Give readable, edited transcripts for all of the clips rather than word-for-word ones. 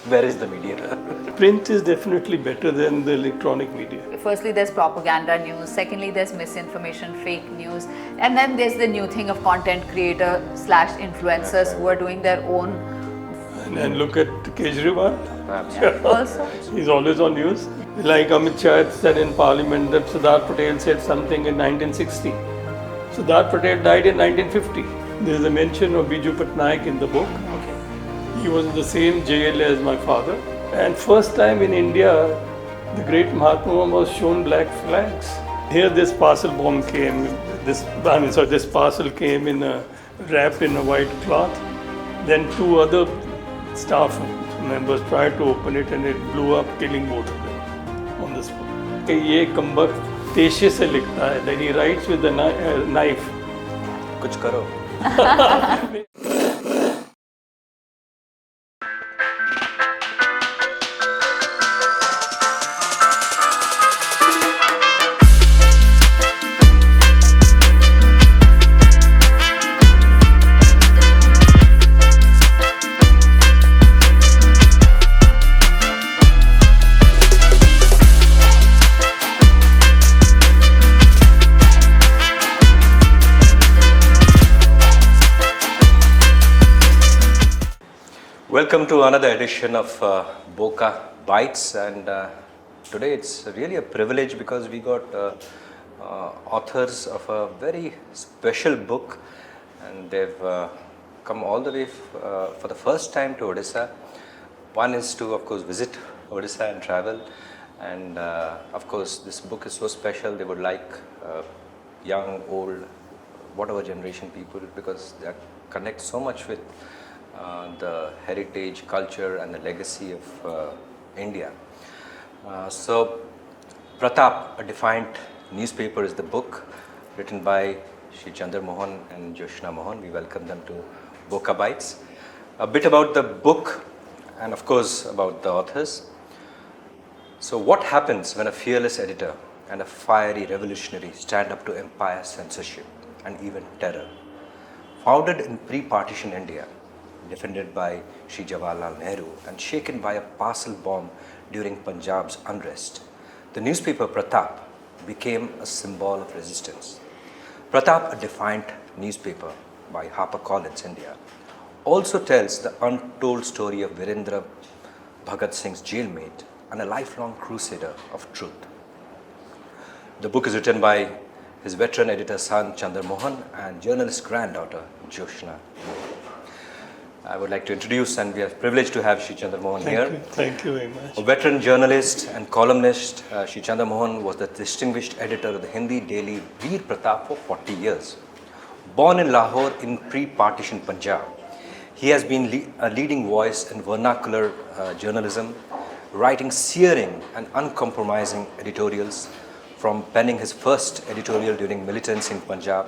Where is the media? Print is definitely better than the electronic media. Firstly, there's propaganda news. Secondly, there's misinformation, fake news. And then there's the new thing of content creator slash influencers who are doing their own. And look at Kejriwal. Also. He's always on news. Like Amit Shah said in Parliament that Siddharth Patel said something in 1960. Siddharth Patel died in 1950. There's a mention of Biju Patnaik in the book. He was in the same jail as my father. And first time in India, the great Mahatma was shown black flags. Here this parcel bomb came, this parcel came wrapped in a white cloth. Then two other staff members tried to open it and it blew up, killing both of them on the spot. ये कम्बख्त पेशे से लिखता है, then he writes with a knife. कुछ करो. Welcome to another edition of Bocca Bytes, and today it's really a privilege because we got authors of a very special book, and they've come all the way for the first time to Odisha. One is to, of course, visit Odisha and travel, and of course this book is so special. They would like young, old, whatever generation people, because they connect so much with the heritage, culture and the legacy of India. So Pratap, a Defiant Newspaper is the book written by Shri Chandra Mohan and Joshna Mohan. We welcome them to Bocca Bytes. A bit about the book and of course about the authors. So what happens when a fearless editor and a fiery revolutionary stand up to empire, censorship and even terror? Founded in pre-partition India, defended by Shri Jawaharlal Nehru and shaken by a parcel bomb during Punjab's unrest, the newspaper Pratap became a symbol of resistance. Pratap, a Defiant Newspaper by HarperCollins India, also tells the untold story of Virendra Bhagat Singh's jailmate and a lifelong crusader of truth. The book is written by his veteran editor son Chandra Mohan and journalist granddaughter Joshna Mohan. I would like to introduce, and we are privileged to have Shri Chandra Mohan here. Thank you very much. A veteran journalist and columnist, Shri Chandra Mohan was the distinguished editor of the Hindi daily Veer Pratap for 40 years. Born in Lahore in pre-partition Punjab, he has been a leading voice in vernacular journalism, writing searing and uncompromising editorials, from penning his first editorial during militants in Punjab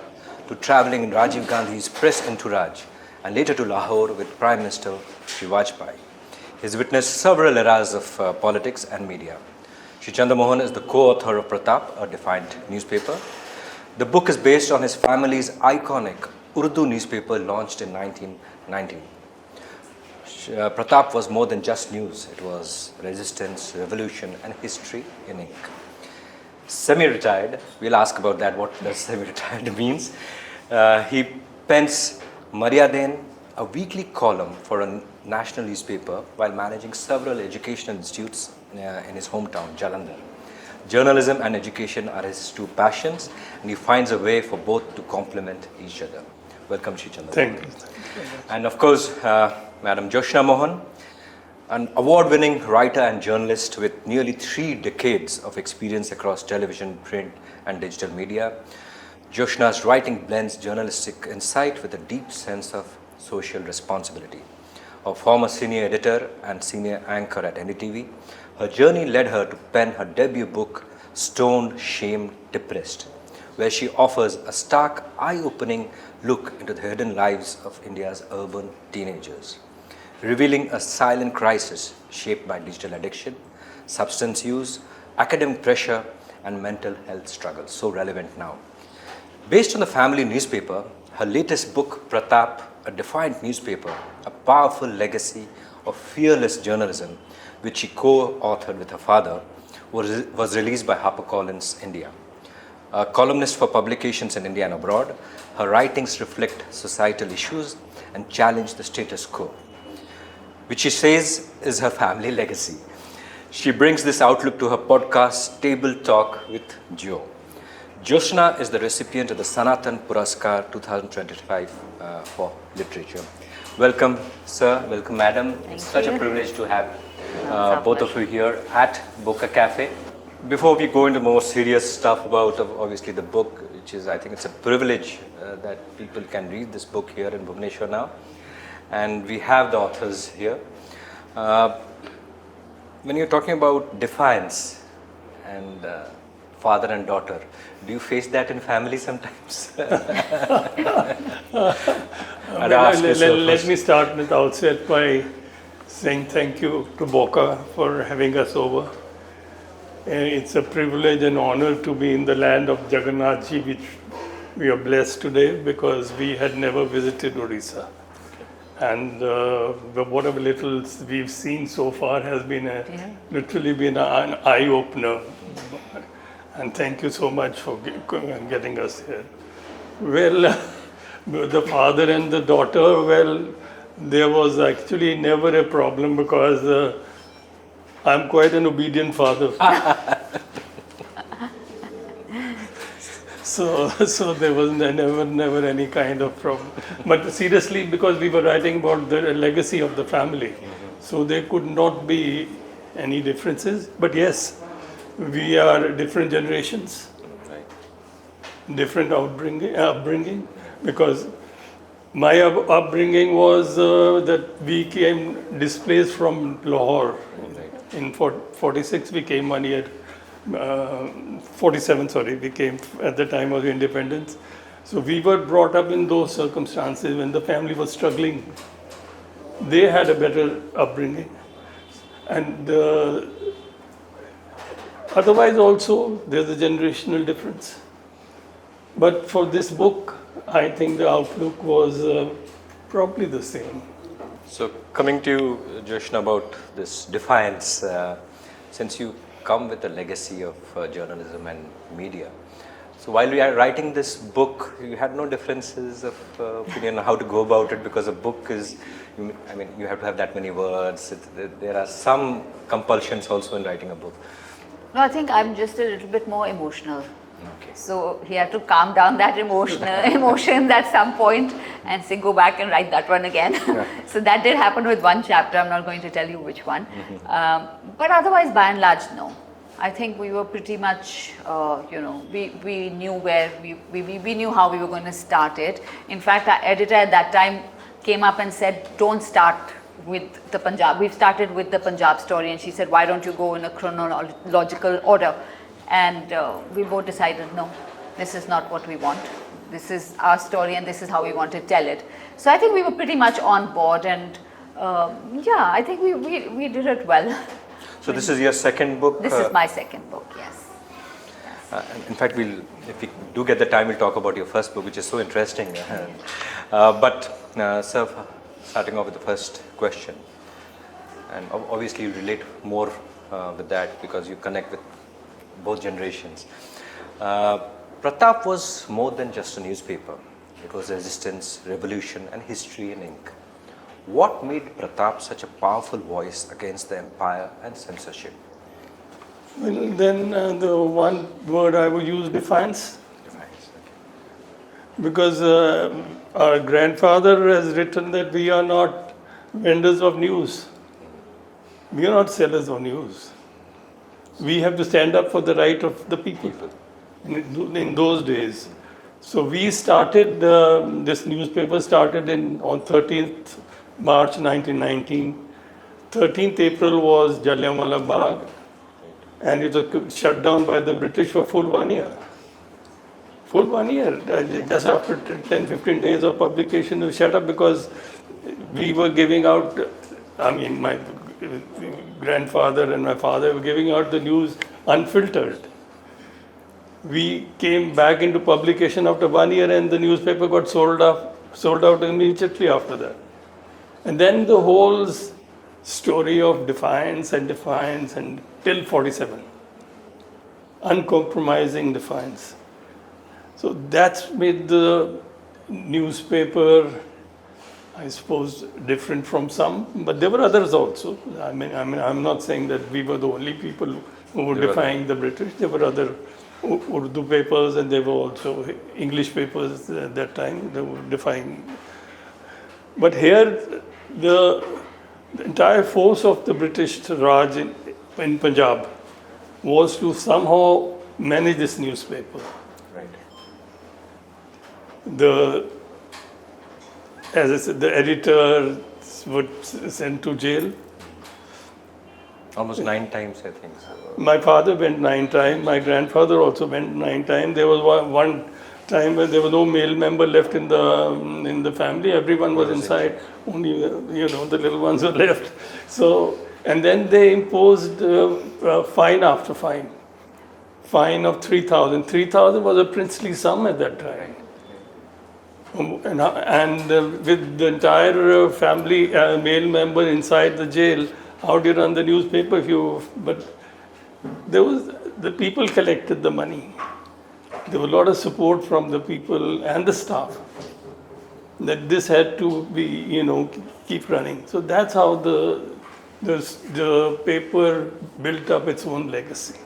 to travelling in Rajiv Gandhi's press entourage and later to Lahore with Prime Minister Shri Vajpayee. He has witnessed several eras of politics and media. Shri Chandra Mohan is the co-author of Pratap, a Defiant Newspaper. The book is based on his family's iconic Urdu newspaper launched in 1919. Pratap was more than just news. It was resistance, revolution and history in ink. Semi-retired, we'll ask about that, what does semi-retired means. He pens Maryaden, a weekly column for a national newspaper while managing several educational institutes in his hometown, Jalandhar. Journalism and education are his two passions, and he finds a way for both to complement each other. Welcome, Shri Chandra. Thank you. And of course, Madam Joshna Mohan, an award-winning writer and journalist with nearly 3 decades of experience across television, print and digital media. Joshna's writing blends journalistic insight with a deep sense of social responsibility. A former senior editor and senior anchor at NDTV, her journey led her to pen her debut book, Stoned, Shamed, Depressed, where she offers a stark, eye-opening look into the hidden lives of India's urban teenagers, revealing a silent crisis shaped by digital addiction, substance use, academic pressure, and mental health struggles, so relevant now. Based on the family newspaper, her latest book, Pratap, a Defiant Newspaper, a powerful legacy of fearless journalism, which she co-authored with her father, was released by HarperCollins India. A columnist for publications in India and abroad, her writings reflect societal issues and challenge the status quo, which she says is her family legacy. She brings this outlook to her podcast, Table Talk with Joe. Joshna is the recipient of the Sanatan Puraskar 2025 for literature. Welcome, sir. Welcome, madam. It's such a privilege to have both of you here at Bocca Cafe. Before we go into more serious stuff about obviously the book, which is, I think it's a privilege that people can read this book here in Bhubaneswar now. And we have the authors here. When you're talking about defiance and father and daughter, do you face that in family sometimes? Let me start with the outset by saying thank you to Bocca for having us over. It's a privilege and honor to be in the land of Jagannath Ji, which we are blessed today because we had never visited Orissa. And whatever little we've seen so far has been literally been an eye-opener. And thank you so much for getting us here. Well, the father and the daughter, well, there was actually never a problem because I'm quite an obedient father. So there was never any kind of problem. But seriously, because we were writing about the legacy of the family, so there could not be any differences. But yes, we are different generations, different upbringing, because my upbringing was that we came displaced from Lahore. In 46 we came 1 year. 47, sorry, we came at the time of independence. So we were brought up in those circumstances when the family was struggling. They had a better upbringing. And otherwise also there's a generational difference. But for this book, I think the outlook was probably the same. So coming to you, Joshna, about this defiance, since you come with a legacy of journalism and media. So while we are writing this book, you had no differences of opinion on how to go about it, because a book is, I mean, you have to have that many words. There are some compulsions also in writing a book. No, I think I'm just a little bit more emotional. Okay. So he had to calm down that emotions at some point and say, go back and write that one again. So that did happen with one chapter. I'm not going to tell you which one. But otherwise, by and large, no. I think we were pretty much, we knew where, we knew how we were going to start it. In fact, our editor at that time came up and said, don't start with the Punjab. We've started with the Punjab story. And she said, why don't you go in a chronological order? And we both decided, no, this is not what we want. This is our story and this is how we want to tell it. So I think we were pretty much on board, and I think we did it well. So this is your second book? This is my second book, yes. In fact, if we do get the time, we'll talk about your first book, which is so interesting. Sir, starting off with the first question, and obviously you relate more with that because you connect with both generations. Pratap was more than just a newspaper. It was resistance, revolution, and history in ink. What made Pratap such a powerful voice against the empire and censorship? Well, then the one word I would use, defiance. Defiance, okay. Because our grandfather has written that we are not vendors of news. We are not sellers of news. We have to stand up for the right of the people in those days. So we started, this newspaper started on 13th March 1919. 13th April was Jallianwala Bagh, and it was shut down by the British for full 1 year. Full 1 year. Just after 10-15 days of publication, it was shut up because we were giving out, my grandfather and my father were giving out the news unfiltered. We came back into publication after 1 year and the newspaper got sold out immediately after that. And then the whole story of defiance and till 47. Uncompromising defiance. So that's made the newspaper, I suppose, different from some, but there were others also. I mean, I'm not saying that we were the only people who were defying the British. There were other Urdu papers, and there were also English papers at that time. They were defying. But here, the entire force of the British Raj in Punjab was to somehow manage this newspaper. Right. As I said, the editor was sent to jail. Almost 9 times, I think. My father went 9 times. My grandfather also went 9 times. There was one time when there was no male member left in the family. Everyone was inside. Only the little ones were left. So, and then they imposed fine after fine. Fine of 3,000. 3,000 was a princely sum at that time. And with the entire family male member inside the jail, how do you run the newspaper but there was, the people collected the money. There was a lot of support from the people and the staff that this had to be, keep running. So that's how the paper built up its own legacy.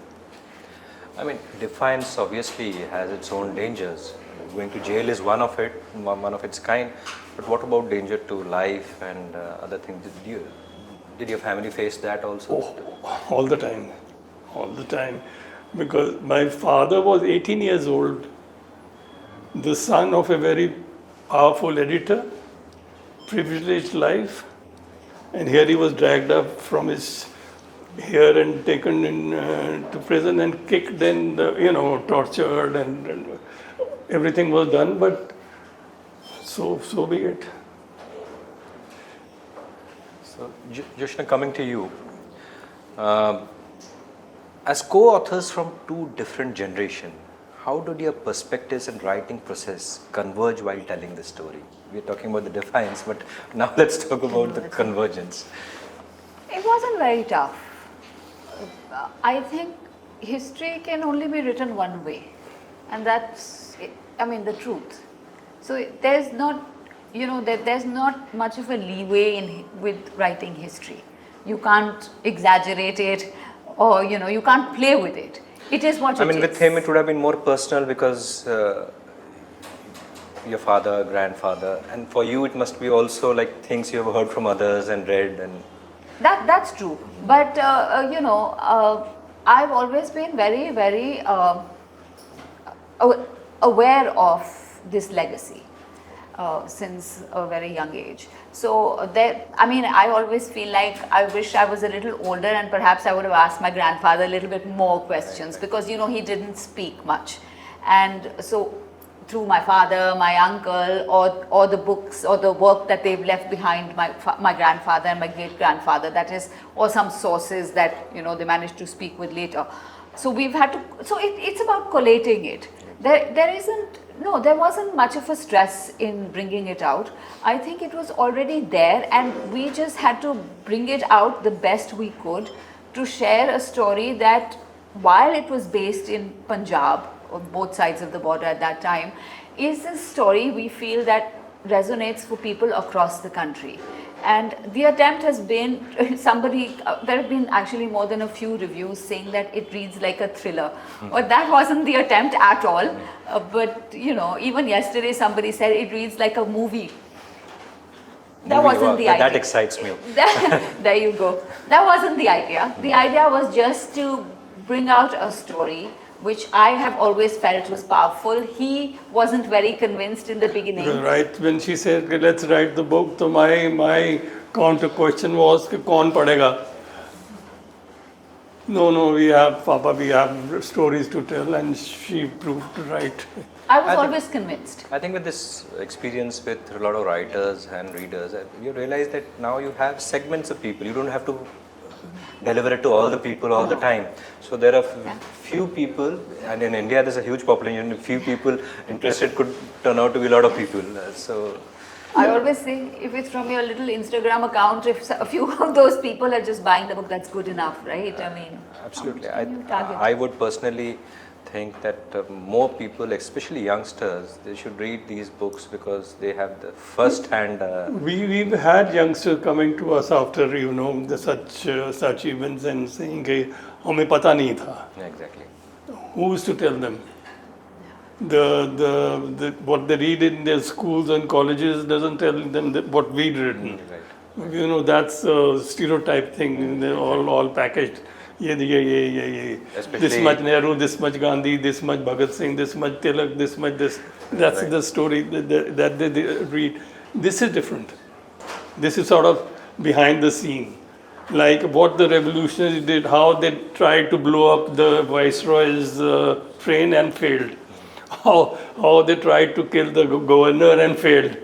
I mean, defiance obviously has its own dangers. Going to jail is one of its kind. But what about danger to life and other things? Did your family face that also? Oh, all the time. Because my father was 18 years old, the son of a very powerful editor, privileged life, and here he was dragged up from his here and taken to prison and kicked and tortured and everything was done, but so be it. So, Joshna, coming to you, as co-authors from 2 different generations, how did your perspectives and writing process converge while telling the story? We're talking about the defiance, but now let's talk about the convergence. It wasn't very tough. I think history can only be written one way, and that's, the truth. So there's not, there's not much of a leeway with writing history. You can't exaggerate it, or you can't play with it. It is what it is. With him it would have been more personal because your father, grandfather, and for you it must be also like things you have heard from others and read and. That's true, but I've always been very, very aware of this legacy since a very young age. So I always feel like I wish I was a little older and perhaps I would have asked my grandfather a little bit more questions because he didn't speak much, and so through my father, my uncle, or the books or the work that they've left behind, my grandfather and my great-grandfather, that is, or some sources that they managed to speak with later. So we've had to, it's about collating it. There wasn't much of a stress in bringing it out. I think it was already there and we just had to bring it out the best we could to share a story that, while it was based in Punjab, on both sides of the border at that time, is a story we feel that resonates for people across the country. And the attempt has been, there have been actually more than a few reviews saying that it reads like a thriller. But that wasn't the attempt at all. But even yesterday somebody said it reads like a movie. That wasn't the idea. That excites me. There you go. That wasn't the idea. The idea was just to bring out a story which I have always felt was powerful. He wasn't very convinced in the beginning. Right, when she said, let's write the book, so my counter question was, kaun padega? No, we have stories to tell, and she proved right. I was always convinced. I think with this experience with a lot of writers and readers, you realize that now you have segments of people. You don't have to deliver it to all the people all the time. So there are few people, and in India there's a huge population. Few people interested could turn out to be a lot of people. So I always say, if it's from your little Instagram account, if a few of those people are just buying the book, that's good enough, right? I mean, Absolutely. how much can you target? I would personally think that more people, especially youngsters, they should read these books because they have the first-hand. We've had youngsters coming to us after such events and saying कि हमें पता नहीं था. Exactly. Who's to tell them? The what they read in their schools and colleges doesn't tell them what we'd written. Right. That's a stereotype thing. They're all packaged. Yeah. This Especially- much Nehru, this much Gandhi, this much Bhagat Singh, this much Tilak, this much this. That's Right. the story that they read. This is different. This is sort of behind the scene. Like what the revolutionaries did, how they tried to blow up the Viceroy's train and failed. How they tried to kill the governor and failed.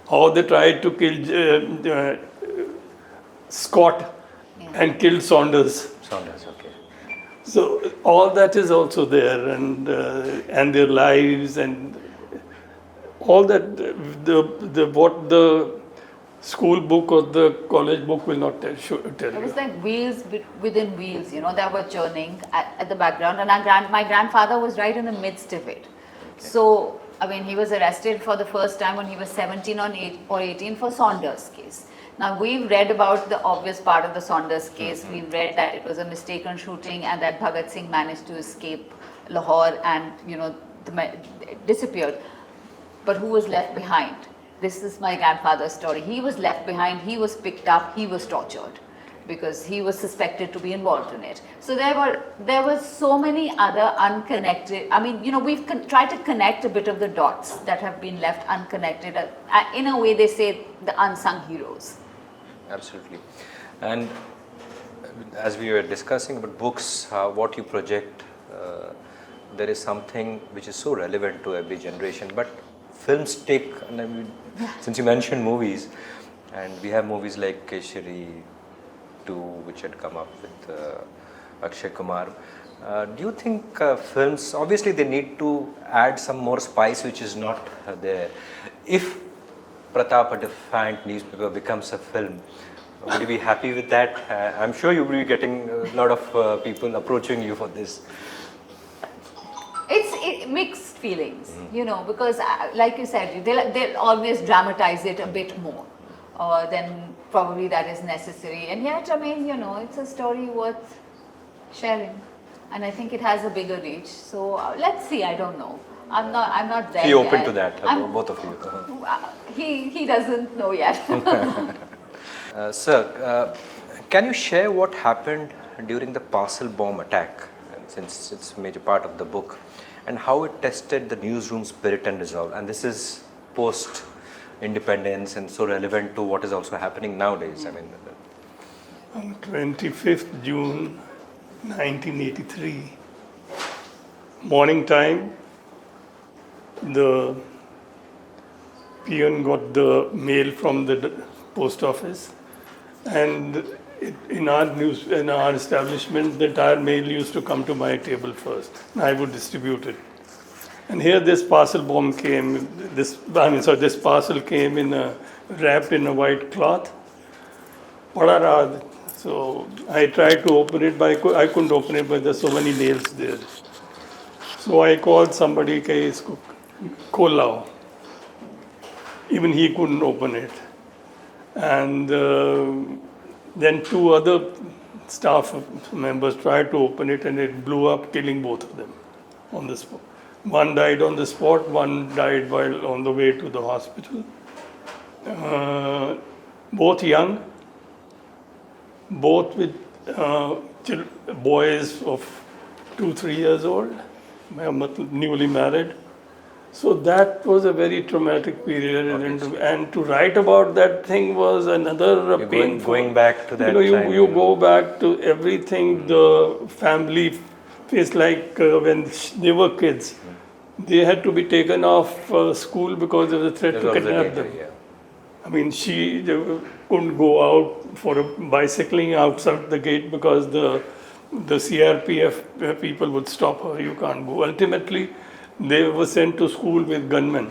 How they tried to kill Scott and killed Saunders. Saunders, okay. So all that is also there, and their lives and all that. What the school book or the college book will not tell It you. was like wheels within wheels, that were churning at the background. And my grandfather was right in the midst of it. So, I mean, he was arrested for the first time when he was 17 or 18 for Saunders case. Now, we've read about the obvious part of the Saunders case. We've read that it was a mistaken shooting and that Bhagat Singh managed to escape Lahore and, disappeared. But who was left behind? This is my grandfather's story. He was left behind, he was picked up, he was tortured because he was suspected to be involved in it. So there were so many other unconnected, I mean, we've tried to connect a bit of the dots that have been left unconnected. In a way, they say the unsung heroes. Absolutely. And as we were discussing about books, what you project, there is something which is so relevant to every generation. But films take, and I mean, since you mentioned movies, and we have movies like Keshari 2, which had come up with Akshay Kumar. Do you think films, obviously they need to add some more spice which is not there. If Pratap, a Defiant newspaper, becomes a film, would you be happy with that? I'm sure you will be getting a lot of people approaching you for this. It's mixed feelings, because like you said, they'll always dramatize it a bit more than probably that is necessary. And yet, I mean, it's a story worth sharing. And I think it has a bigger reach. So let's see, I don't know. I'm not there Be open yet. to that, both of you. He doesn't know yet. Sir, can you share what happened during the Parcel bomb attack, since it's a major part of the book, and how it tested the newsroom spirit and resolve? And this is post-independence and so relevant to what is also happening nowadays. I mean, On 25th June 1983, morning time, the peon got the mail from the post office, and in our establishment, the entire mail used to come to my table first. I would distribute it. And here this parcel bomb came. This parcel came wrapped in a white cloth. So I tried to open it, but I couldn't open it because there's so many nails there. So I called somebody, Kolao. Even he couldn't open it. And then two other staff members tried to open it, and it blew up, killing both of them on the spot. One died on the spot, one died while on the way to the hospital. Both young, both with boys of 2-3 years old, newly married. So that was a very traumatic period, and to write about that thing was another painful. Going back to that time. You go back to everything the family faced, like when they were kids. They had to be taken off school because of the threat to kidnap them. Yeah. I mean, she couldn't go out for bicycling outside the gate because the CRPF people would stop her. You can't go. Ultimately, they were sent to school with gunmen.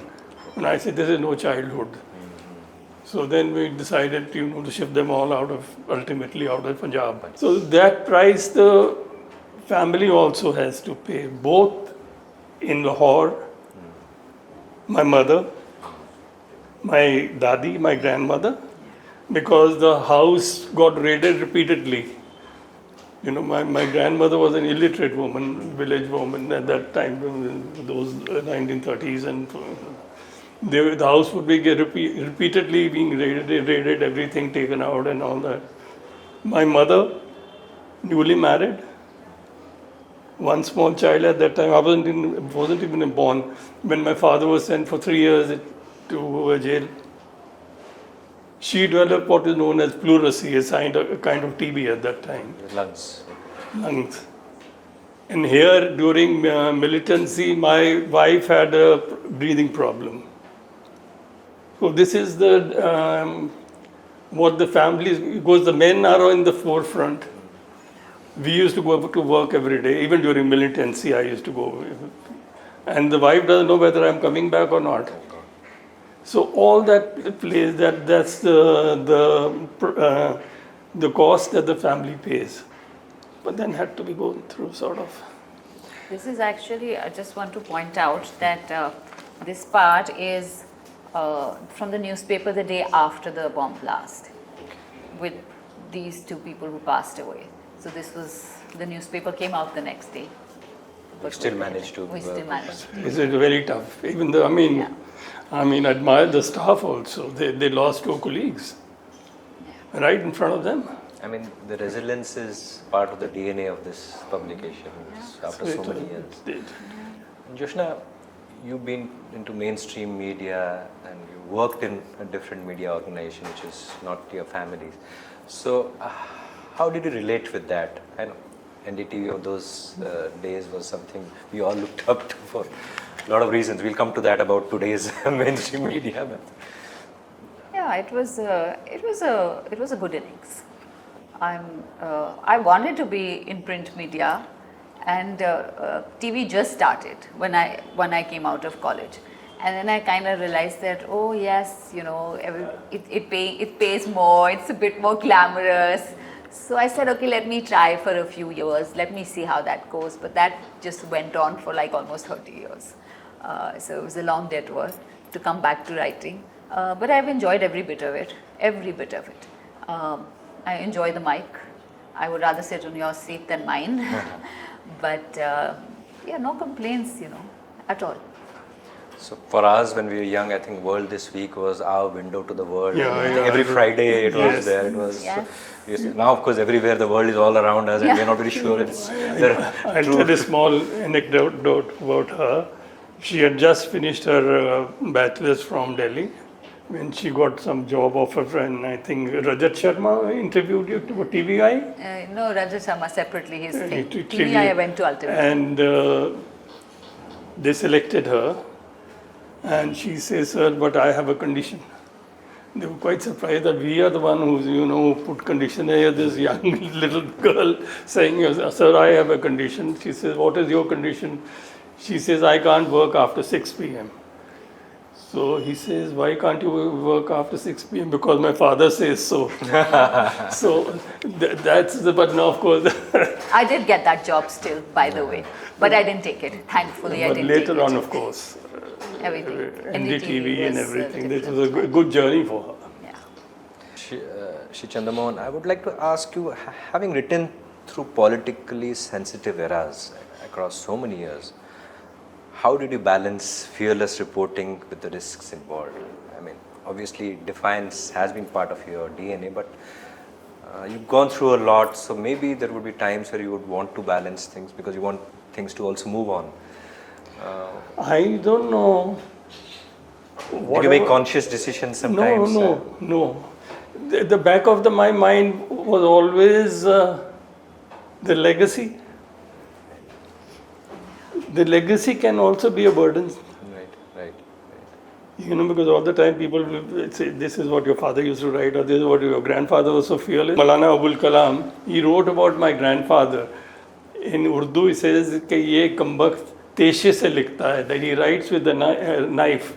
And I said, this is no childhood. So then we decided, to ship them all ultimately out of Punjab. So that price the family also has to pay, both in Lahore, my mother, my dadi, my grandmother, because the house got raided repeatedly. My grandmother was an illiterate woman, village woman at that time, those 1930s, and the house would be repeatedly being raided, everything taken out and all that. My mother, newly married, one small child at that time. I wasn't even born when my father was sent for 3 years to jail. She developed what is known as pleurisy, a kind of TB at that time. Lungs. And here during militancy, my wife had a breathing problem. So this is what the families, because the men are in the forefront. We used to go to work every day, even during militancy I used to go. And the wife doesn't know whether I'm coming back or not. So all that plays, that's the cost that the family pays. But then had to be going through sort of. This is actually, I just want to point out that this part is from the newspaper the day after the bomb blast with these two people who passed away. So this was, the newspaper came out the next day. We still managed to. We still managed. It's very tough. Even though, I admire the staff also. They lost 2 colleagues right in front of them. The resilience is part of the DNA of this publication after so many years. Joshna, you've been into mainstream media and you worked in a different media organization, which is not your family's. So, how did you relate with that? I know NDTV of those days was something we all looked up to for a lot of reasons. We'll come to that about today's mainstream media. Yeah, it was a good innings. I wanted to be in print media, and TV just started when I came out of college, and then I kind of realized that it pays more, it's a bit more glamorous. So I said, okay, let me try for a few years, let me see how that goes. But that just went on for like almost 30 years. So it was a long detour to come back to writing. But I've enjoyed every bit of it. I enjoy the mic. I would rather sit on your seat than mine. But no complaints, at all. So for us, when we were young, I think World This Week was our window to the world. Yeah. Every Friday it was there. It was. Now, of course, everywhere the world is all around us, and we're not very sure it's. I'll tell a small anecdote about her. She had just finished her bachelor's from Delhi when she got some job offer, and I think Rajat Sharma interviewed you for TVI. No, Rajat Sharma separately. His TVI I went to ultimately. And they selected her, and she says, "Sir, but I have a condition." They were quite surprised that we are the one who put condition here. This young little girl saying, "Sir, I have a condition." She says, "What is your condition?" She says, "I can't work after 6 p.m. So he says, "Why can't you work after 6 p.m.? Because my father says so." So that's the, but now of course. I did get that job still, by the way, but I didn't take it. Thankfully, I didn't take it. But later on, of course. Everything. NDTV and everything. This was a good journey for her. Yeah. Shri Chandamohan, I would like to ask you, having written through politically sensitive eras across so many years, how did you balance fearless reporting with the risks involved? Obviously, defiance has been part of your DNA, but you've gone through a lot, so maybe there would be times where you would want to balance things because you want things to also move on. I don't know. Did you make conscious decisions sometimes? No. The back of my mind was always the legacy. The legacy can also be a burden. Right. Because all the time people will say, this is what your father used to write, or this is what your grandfather was so fearless. Maulana Abul Kalam, he wrote about my grandfather. In Urdu, he says that ye kambakht teshe se likhta hai, that he writes with a knife.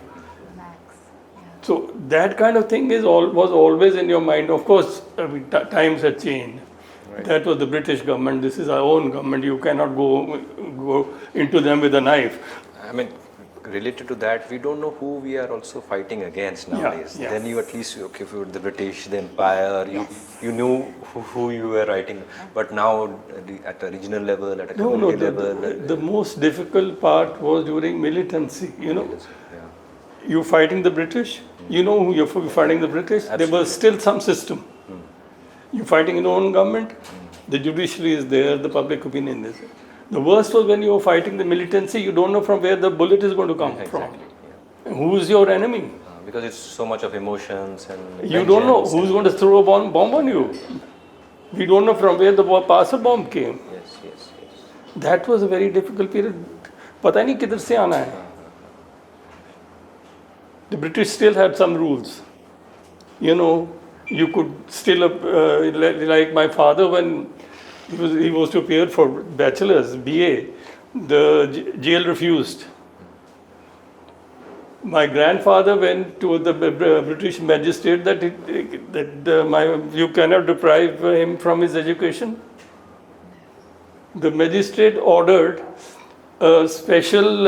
So that kind of thing was always in your mind. Of course, I mean, times had changed. Right. That was the British government. This is our own government. You cannot go into them with a knife. I mean, related to that, we don't know who we are also fighting against nowadays. yeah. Then you at least, okay, if you were the British, the Empire, you knew who you were writing. But now, at a regional level, at a community level. The most difficult part was during militancy. Yeah. You're fighting the British. You know who you're fighting the British. Absolutely. There was still some system. You're fighting your own government. The judiciary is there. The public opinion is there. The worst was when you were fighting the militancy. You don't know from where the bullet is going to come from. Yeah. Who's your enemy? Because it's so much of emotions and You don't know who's going to throw a bomb on you. We don't know from where the Parcel bomb came. Yes. That was a very difficult period. पता नहीं किधर से आना है. The British still had some rules. You could still, like my father, when he was to appear for bachelor's, BA, the jail refused. My grandfather went to the British magistrate that you cannot deprive him from his education. The magistrate ordered a special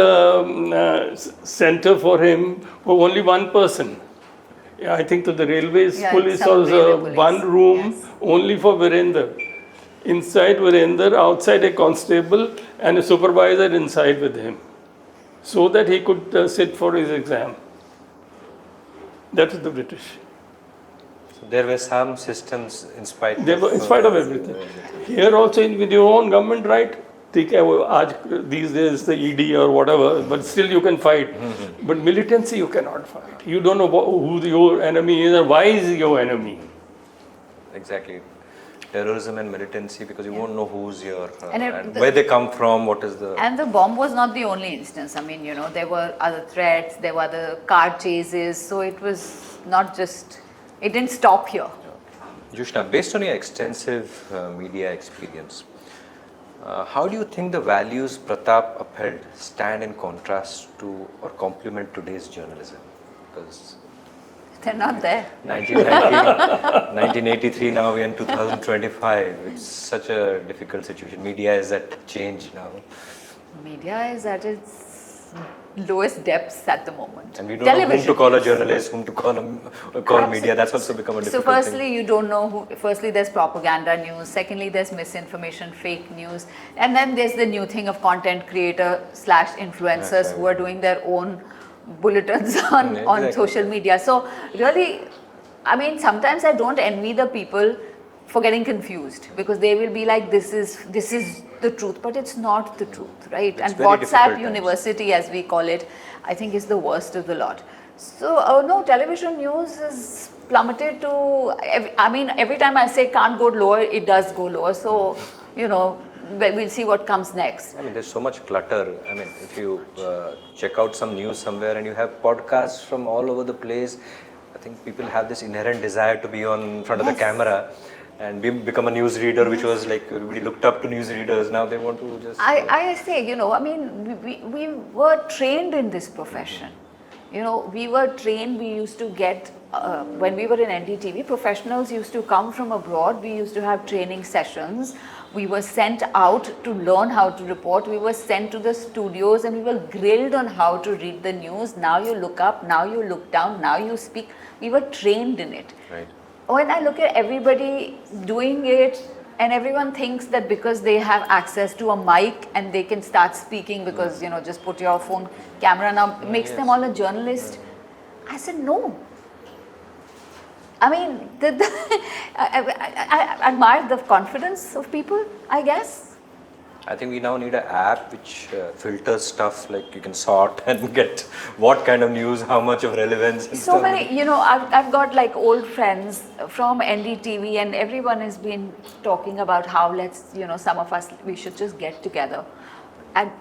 center for him for only one person. I think to the railways police was one room only for Virender. Inside Virender, outside a constable and a supervisor inside with him, so that he could sit for his exam. That is the British. So there were some systems in spite of everything. Here also with your own government, right? These days the ED or whatever, but still you can fight. But militancy you cannot fight. You don't know who your enemy is and why is your enemy. Exactly. Terrorism and militancy, because you won't know who's your and where they come from, what is the... And the bomb was not the only instance. I mean, there were other threats, there were other car chases, so it was not just, it didn't stop here. Jushna, based on your extensive media experience, how do you think the values Pratap upheld stand in contrast to or complement today's journalism? Because they're not there. 1983, now we're in 2025. It's such a difficult situation. Media is at change now. Media is at its lowest depths at the moment. And we don't know whom to call a journalist, whom to call media. That's also become a difficult thing. So firstly, you don't know who. Firstly, there's propaganda news. Secondly, there's misinformation, fake news. And then there's the new thing of content creator / influencers who are doing their own bulletins on social media. So really, I mean, sometimes I don't envy the people for getting confused, because they will be like, this is the truth, but it's not the truth, right? It's and very WhatsApp University, as we call it, I think is the worst of the lot. So no, television news is plummeted to, every time I say can't go lower, it does go lower. So, we'll see what comes next. I mean, there's so much clutter. I mean, if you check out some news somewhere and you have podcasts from all over the place, I think people have this inherent desire to be on front of the camera and become a news reader, which was like everybody looked up to news readers. Now they want to just... I say, we were trained in this profession. We were trained, we used to get, when we were in NDTV, professionals used to come from abroad, we used to have training sessions. We were sent out to learn how to report. We were sent to the studios and we were grilled on how to read the news. Now you look up, now you look down, now you speak. We were trained in it. Right. When I look at everybody doing it, and everyone thinks that because they have access to a mic and they can start speaking because, just put your phone camera now, makes them all a journalist. I said, no. I mean, I admire the confidence of people, I guess. I think we now need an app which filters stuff, like you can sort and get what kind of news, how much of relevance. And so many, I've got like old friends from NDTV and everyone has been talking about how some of us, we should just get together and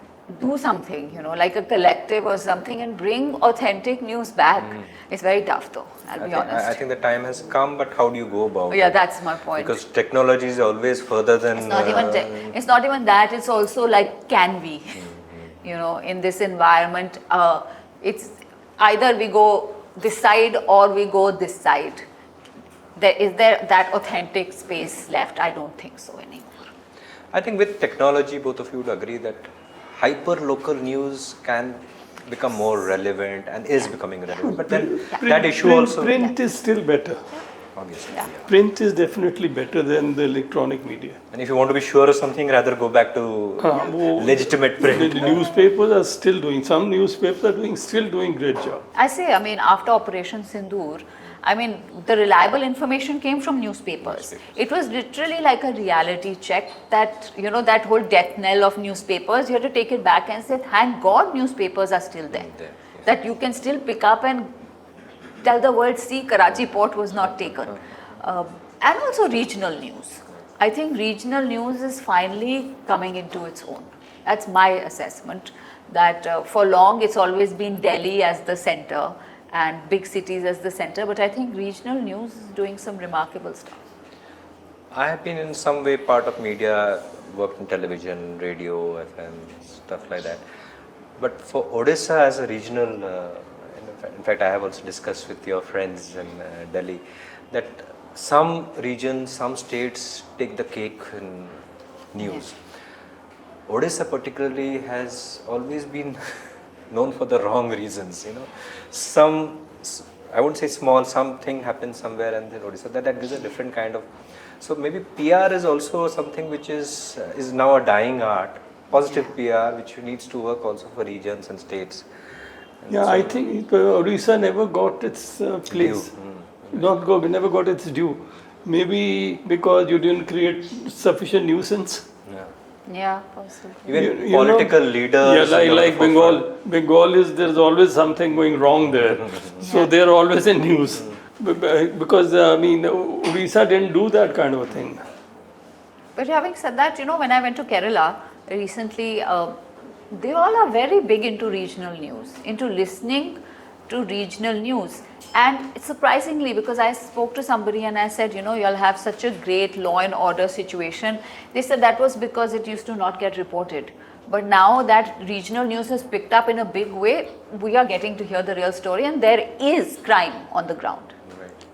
do something, like a collective or something, and bring authentic news back. It's very tough though, I'll be honest. I think the time has come, but how do you go about it? Yeah, that's my point. Because technology is always further than... It's not even that, it's also like, can we? In this environment, it's either we go this side or we go this side. Is there that authentic space left? I don't think so anymore. I think with technology, both of you would agree that hyper-local news can become more relevant and is becoming relevant. But then that issue also... Print is still better. Obviously, Yeah. yeah. Print is definitely better than the electronic media. And if you want to be sure of something, rather go back to legitimate print. The newspapers are still doing, some newspapers are still doing great job. I say, I mean, after Operation Sindoor, I mean, the reliable information came from newspapers. It was literally like a reality check that, you know, that whole death knell of newspapers, you had to take it back and say, thank God newspapers are still there. That you can still pick up and tell the world, see, Karachi port was not taken. And also regional news. I think regional news is finally coming into its own. That's my assessment, that for long it's always been Delhi as the center and big cities as the center, but I think regional news is doing some remarkable stuff. I have been in some way part of media, worked in television, radio, FM, stuff like that. But for Odisha as a regional, in fact I have also discussed with your friends in Delhi, that some regions, some states take the cake in news. Odisha particularly has always been known for the wrong reasons, you know. Some, I won't say small, something happens somewhere and then Odisha, that gives a different kind of, so maybe PR is also something which is now a dying art, positive PR which needs to work also for regions and states. And Yeah, so I think Odisha never got its place. Never got its due. Maybe because you didn't create sufficient nuisance. yeah. Yeah, possibly. Even political leaders. Yeah, like Bengal. Bengal is, there's always something going wrong there. So they're always in news. Because, I mean, Odisha didn't do that kind of a thing. But having said that, you know, when I went to Kerala recently, they all are very big into regional news, into listening to regional news. And it's surprisingly, because I spoke to somebody and I said, you know, you'll have such a great law and order situation. They said that was because it used to not get reported. But now that regional news has picked up in a big way, we are getting to hear the real story and there is crime on the ground. Right.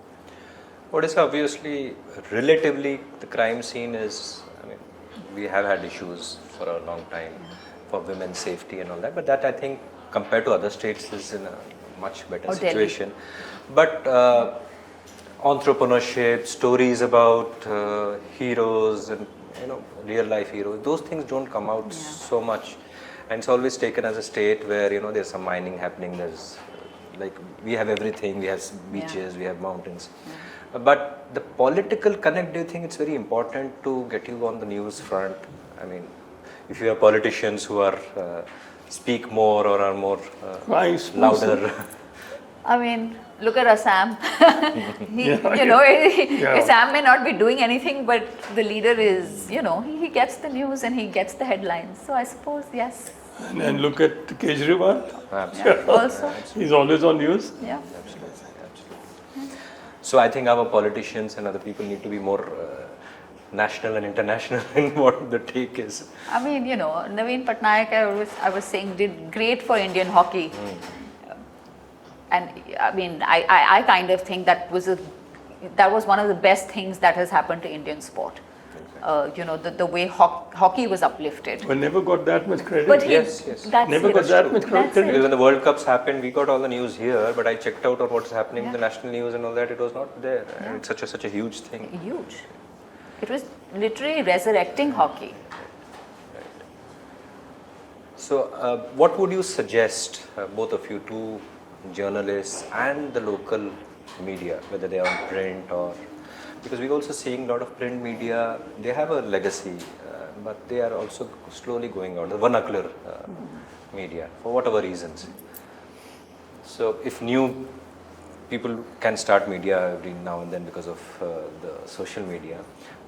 Odisha, obviously, relatively, the crime scene is, I mean, we have had issues for a long time for women's safety and all that, but that I think compared to other states is in a much better situation. But entrepreneurship, stories about heroes and, you know, real life heroes, those things don't come out so much. And it's always taken as a state where, you know, there's some mining happening, there's like, we have everything, we have beaches, we have mountains. But the political connect, do you think it's very important to get you on the news front? I mean, if you have politicians who are speak more or are more louder. I mean, look at Assam. Assam may not be doing anything, but the leader is, you know, he gets the news and he gets the headlines. So I suppose, yes. And look at Kejriwal. Absolutely. Yeah, also. He's always on news. Yeah. Absolutely. So I think our politicians and other people need to be more national and international in what the take is. I mean, you know, Naveen Patnaik, I was saying, did great for Indian hockey. And I mean, I kind of think that was one of the best things that has happened to Indian sport. You know, the way hockey was uplifted. But never got that much credit. But Yes. Never got that much credit. Because when the World Cups happened, we got all the news here, but I checked out on what's happening in the national news and all that, it was not there. And it's such a huge thing. Huge. It was literally resurrecting hockey. So what would you suggest, both of you, to journalists and the local media, whether they are on print or, because we're also seeing a lot of print media, they have a legacy, but they are also slowly going out, the vernacular media, for whatever reasons. So if new people can start media every now and then because of the social media,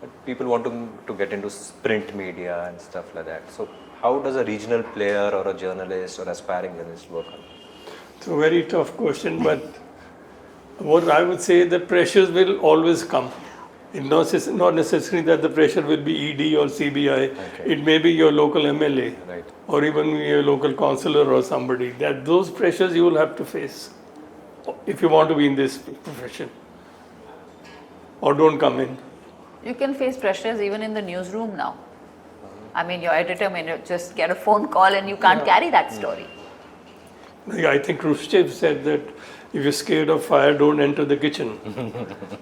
but people want to get into print media and stuff like that. So how does a regional player or a journalist or aspiring journalist work on it? It's a very tough question, but what I would say, the pressures will always come. It's not necessary that the pressure will be ED or CBI. Okay. It may be your local MLA, Right. or even your local councillor or somebody. That those pressures you will have to face. if you want to be in this profession, or don't come in. You can face pressures even in the newsroom now. I mean, your editor may just get a phone call and you can't carry that story. Like, I think Khrushchev said that if you're scared of fire, don't enter the kitchen.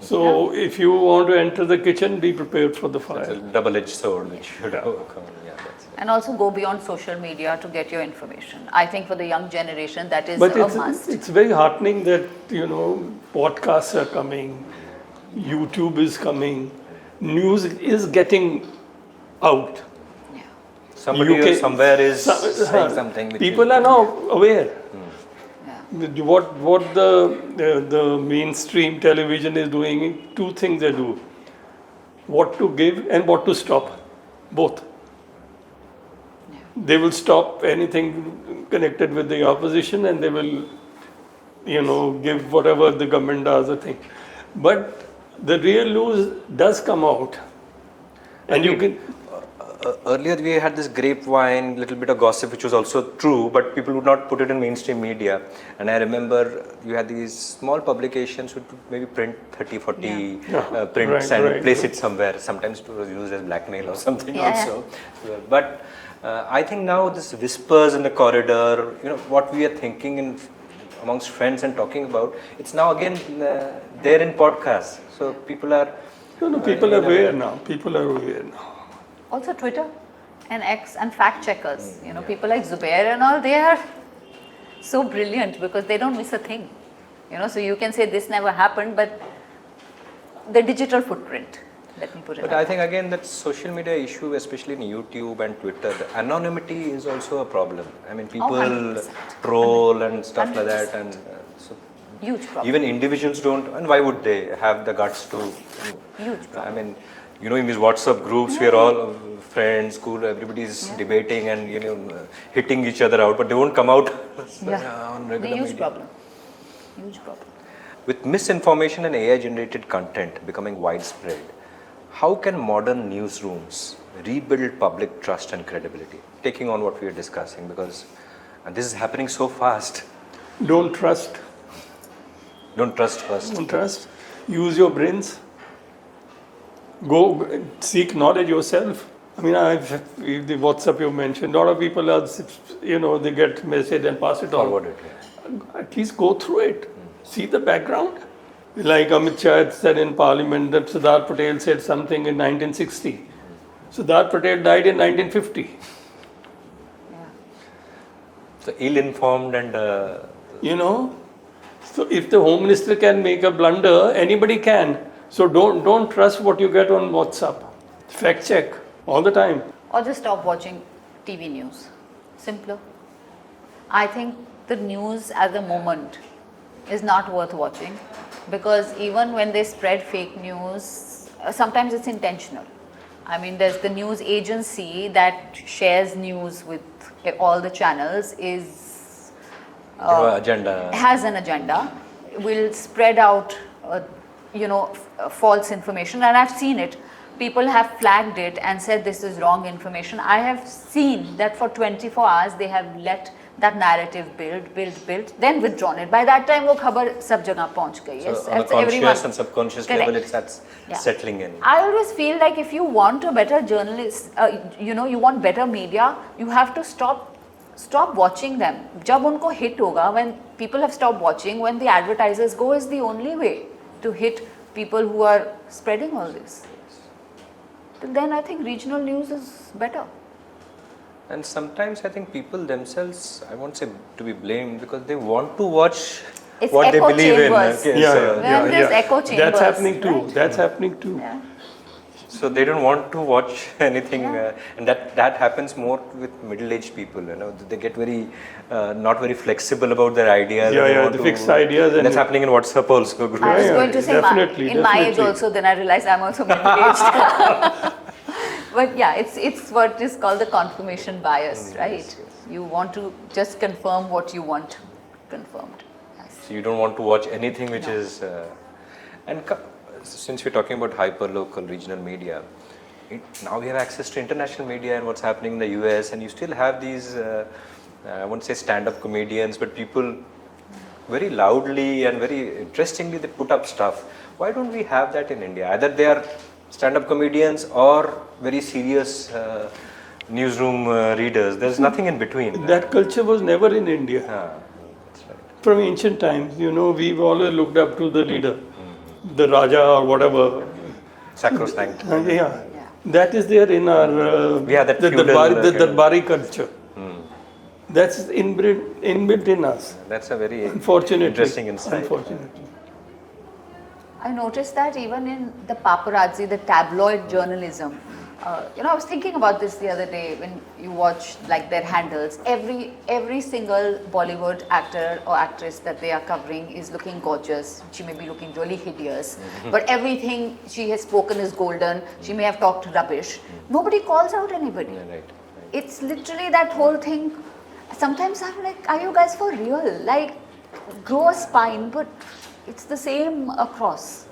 So if you want to enter the kitchen, be prepared for the It's fire. a double-edged sword which should overcome. Yeah, that's it. And also go beyond social media to get your information. I think for the young generation, that is But a must. it's very heartening that, podcasts are coming, YouTube is coming, news is getting out. Yeah. Somebody UK somewhere is saying something. Which People are now aware. Yeah. What the mainstream television is doing, two things they do: what to give and what to stop, both. They will stop anything connected with the opposition, and they will, give whatever the government does a thing. But the real news does come out, and you can. Earlier we had this grapevine, little bit of gossip, which was also true, but people would not put it in mainstream media. And I remember you had these small publications which would maybe print 30, 40 prints and place it somewhere. Sometimes it was used as blackmail or something also. But I think now this whispers in the corridor, what we are thinking amongst friends and talking about, it's now again there in podcasts. So people are... People are aware now. People are aware now. Also Twitter and X and fact checkers, people like Zubair and all, they are so brilliant because they don't miss a thing. So you can say this never happened, but the digital footprint, let me put it But I think again that social media issue, especially in YouTube and Twitter, the anonymity is also a problem. I mean, people 100%. troll and stuff like that, 100%. and so Huge problem. even individuals don't, and why would they have the guts to? Huge problem. I mean, in these WhatsApp groups, we are all friends, school, everybody's debating and hitting each other out, but they won't come out on The regular huge media. problem. Huge problem. With misinformation and AI-generated content becoming widespread, how can modern newsrooms rebuild public trust and credibility? Taking on what we are discussing, because this is happening so fast. Don't trust. Don't trust first. Don't trust. Use your brains. Go seek knowledge yourself. I mean, the WhatsApp you mentioned, a lot of people are, they get message and pass it on. Forward it. At least go through it. See the background. Like Amit Shah had said in Parliament that Sardar Patel said something in 1960. Sardar Patel died in 1950. Yeah. So ill-informed and... So if the Home Minister can make a blunder, anybody can. So don't trust what you get on WhatsApp. Fact check all the time. Or just stop watching TV news. Simpler. I think the news at the moment is not worth watching because even when they spread fake news, sometimes it's intentional. I mean, there's the news agency that shares news with all the channels agenda. has an agenda, will spread out, false information, and I've seen it. People have flagged it and said this is wrong information. I have seen that for 24 hours they have let that narrative build, then withdrawn it. By that time, wo khabar sab jagah pahunch gayi. So on a conscious and subconscious level, it starts settling in. I always feel like if you want a better journalist, you want better media, you have to stop watching them. Jab unko hit hoga, when people have stopped watching, when the advertisers go, is the only way to hit people who are spreading all this. Then I think regional news is better. And sometimes I think people themselves, I won't say to be blamed, because they want to watch It's what they echo believe chambers. in. There's echo chambers. That's happening too. right? That's happening too. Yeah. So they don't want to watch anything, and that happens more with middle-aged people. They get very not very flexible about their ideas. Yeah, They yeah, want the to- fixed ideas And and- that's happening in WhatsApp also. Groups. I was Yeah, going to say, definitely, in my age definitely. also, then I realized I'm also middle-aged. But yeah, it's what is called the confirmation bias, right? yes. You want to just confirm what you want confirmed. Yes. So you don't want to watch anything which is. Since we're talking about hyper-local regional media, now we have access to international media and what's happening in the US, and you still have these, I won't say stand-up comedians, but people very loudly and very interestingly they put up stuff. Why don't we have that in India? Either they are stand-up comedians or very serious newsroom readers. There's nothing in between. That culture was never in India. That's right. From ancient times, we've always looked up to the leader, the Raja or whatever. Sacrosanct. Yeah. That is there in our that the feudal, Darbari culture. That's inbuilt in us. That's a very Unfortunately. interesting insight. Unfortunately. I noticed that even in the paparazzi, the tabloid journalism. I was thinking about this the other day when you watch like their handles. Every single Bollywood actor or actress that they are covering is looking gorgeous. She may be looking really hideous, but everything she has spoken is golden. She may have talked rubbish. Nobody calls out anybody. Right. It's literally that whole thing. Sometimes I'm like, are you guys for real? Like, grow a spine, but it's the same across.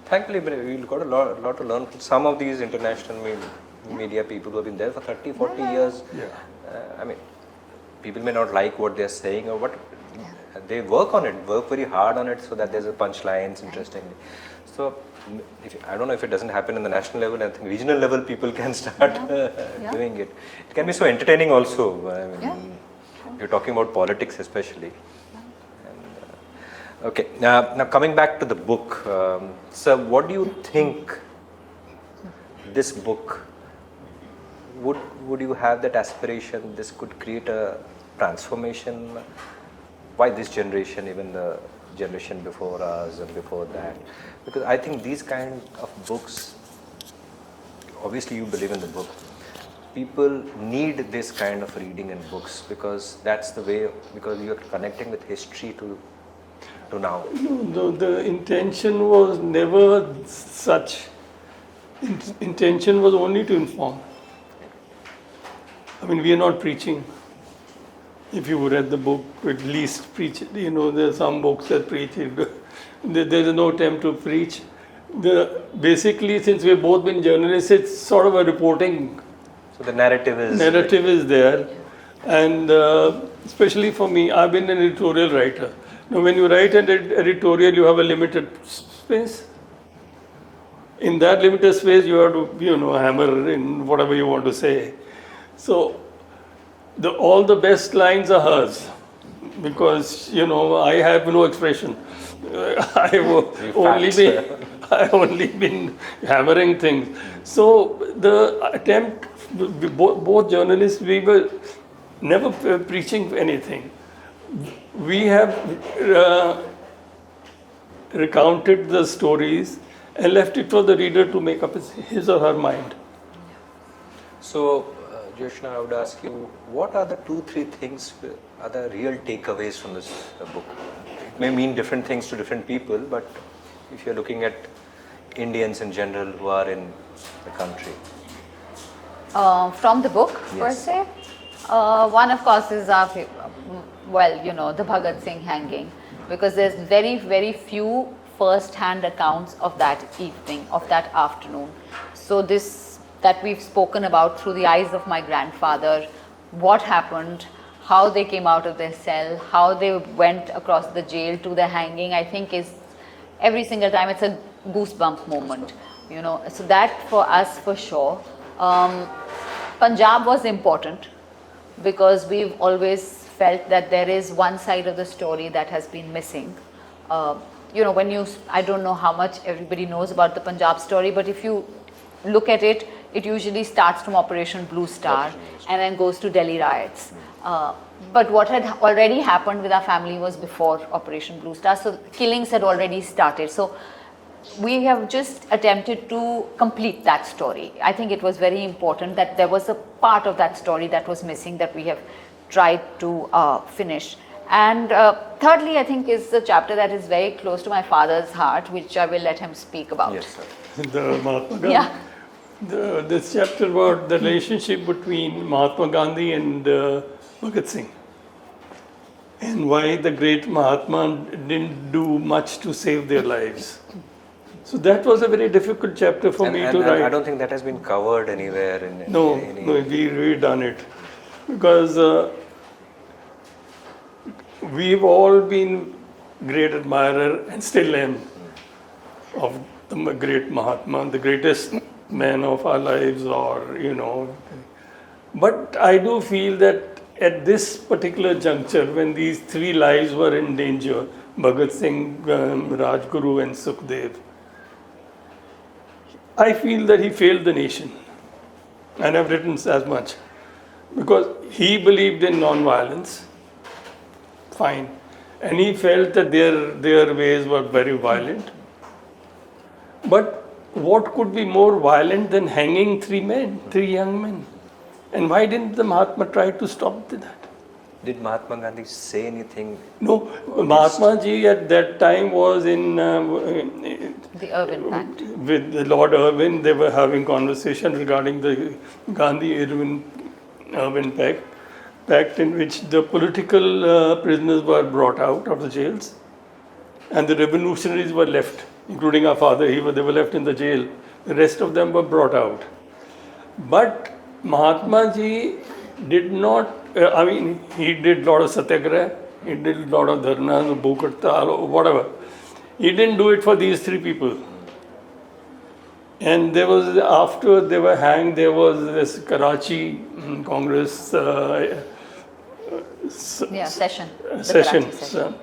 Thankfully, we've got a lot to learn from some of these international media people who have been there for 30, 40 years. I mean, people may not like what they're saying or what. They work on it, work very hard on it so that there's a punchlines, interestingly. So, I don't know if it doesn't happen in the national level, I think regional level people can start doing it. It can be so entertaining also. I mean, you're talking about politics especially. Okay, now coming back to the book, so what do you think this book, would you have that aspiration, this could create a transformation? Why this generation, even the generation before us and before that? Because I think these kind of books, obviously you believe in the book, people need this kind of reading in books because that's the way, because you're connecting with history to now. No, the intention was never such. Intention was only to inform. I mean, we are not preaching. If you read the book, at least preach it. There are some books that preach it. There is no attempt to preach. Basically, since we've both been journalists, it's sort of a reporting. So the narrative is there. And especially for me, I've been an editorial writer. Now, when you write an editorial, you have a limited space. In that limited space, you have to, hammer in whatever you want to say. So, all the best lines are hers, because I have no expression. I've only been hammering things. So the attempt, both journalists, we were never preaching anything. We have recounted the stories and left it for the reader to make up his or her mind. So, Joshna, I would ask you, what are the 2-3 things, are the real takeaways from this book? It may mean different things to different people, but if you're looking at Indians in general who are in the country. From the book, per se? One, of course, is the Bhagat Singh hanging, because there's very, very few first-hand accounts of that evening, of that afternoon. So this, that we've spoken about through the eyes of my grandfather, what happened, how they came out of their cell, how they went across the jail to the hanging, I think is, every single time it's a goosebump moment, So that for us, for sure. Punjab was important, because we've always felt that there is one side of the story that has been missing. I don't know how much everybody knows about the Punjab story, but if you look at it, it usually starts from Operation Blue Star and then goes to Delhi riots. But what had already happened with our family was before Operation Blue Star, so killings had already started. So we have just attempted to complete that story. I think it was very important that there was a part of that story that was missing that we have tried to finish. And thirdly, I think is the chapter that is very close to my father's heart, which I will let him speak about. Yes, sir. The Mahatma Gandhi. Yeah. This chapter about the relationship between Mahatma Gandhi and Bhagat Singh, and why the great Mahatma didn't do much to save their lives. So that was a very difficult chapter for me to write. I don't think that has been covered anywhere. No, we've done it. Because we've all been great admirer and still am of the great Mahatma, the greatest man of our lives, or But I do feel that at this particular juncture, when these three lives were in danger, Bhagat Singh, Rajguru, and Sukhdev, I feel that he failed the nation. And I've written as much. Because he believed in non-violence, fine. And he felt that their ways were very violent. But what could be more violent than hanging three young men? And why didn't the Mahatma try to stop that? Did Mahatma Gandhi say anything? No, Mahatma Ji at that time was in The Irwin Pact. with Lord Irwin. They were having conversation regarding the Gandhi-Irwin pact in which the political prisoners were brought out of the jails and the revolutionaries were left, including our father. They were left in the jail. The rest of them were brought out. But Mahatma Ji did not, he did a lot of satyagraha, he did a lot of dharnas, bhuk hartal, whatever. He didn't do it for these three people. And there was, after they were hanged, there was this Karachi Congress Session. The session. Karachi session.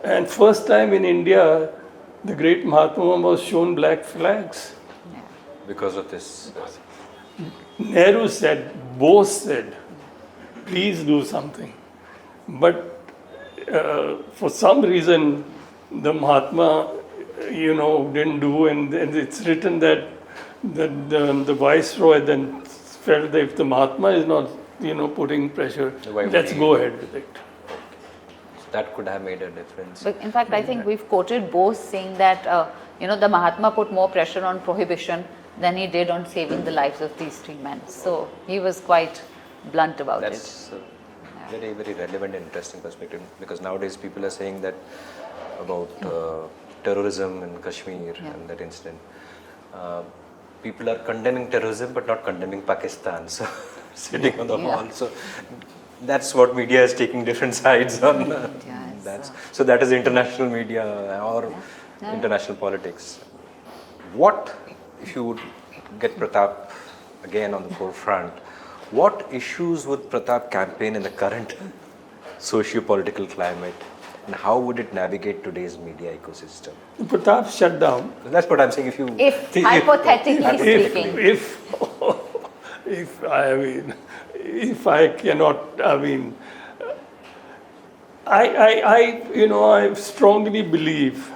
And first time in India, the great Mahatma was shown black flags. Because of this. Nehru said, Bose said, please do something. But for some reason, the Mahatma, didn't do, and it's written that the viceroy then felt that if the Mahatma is not, putting pressure, let's go ahead with it. That could have made a difference. But in fact, I think we've quoted Bose saying that, the Mahatma put more pressure on prohibition than he did on saving the lives of these three men. So he was quite blunt about it. That's a very, very relevant and interesting perspective, because nowadays people are saying that about terrorism in Kashmir and that incident. People are condemning terrorism but not condemning Pakistan. So sitting on the wall. So that's what media is taking different sides on. So that is international media or international politics. What, if you would get Pratap again on the forefront, what issues would Pratap campaign in the current socio-political climate, and how would it navigate today's media ecosystem? Pratap shut down. That's what I'm saying. If hypothetically speaking. If I cannot, I strongly believe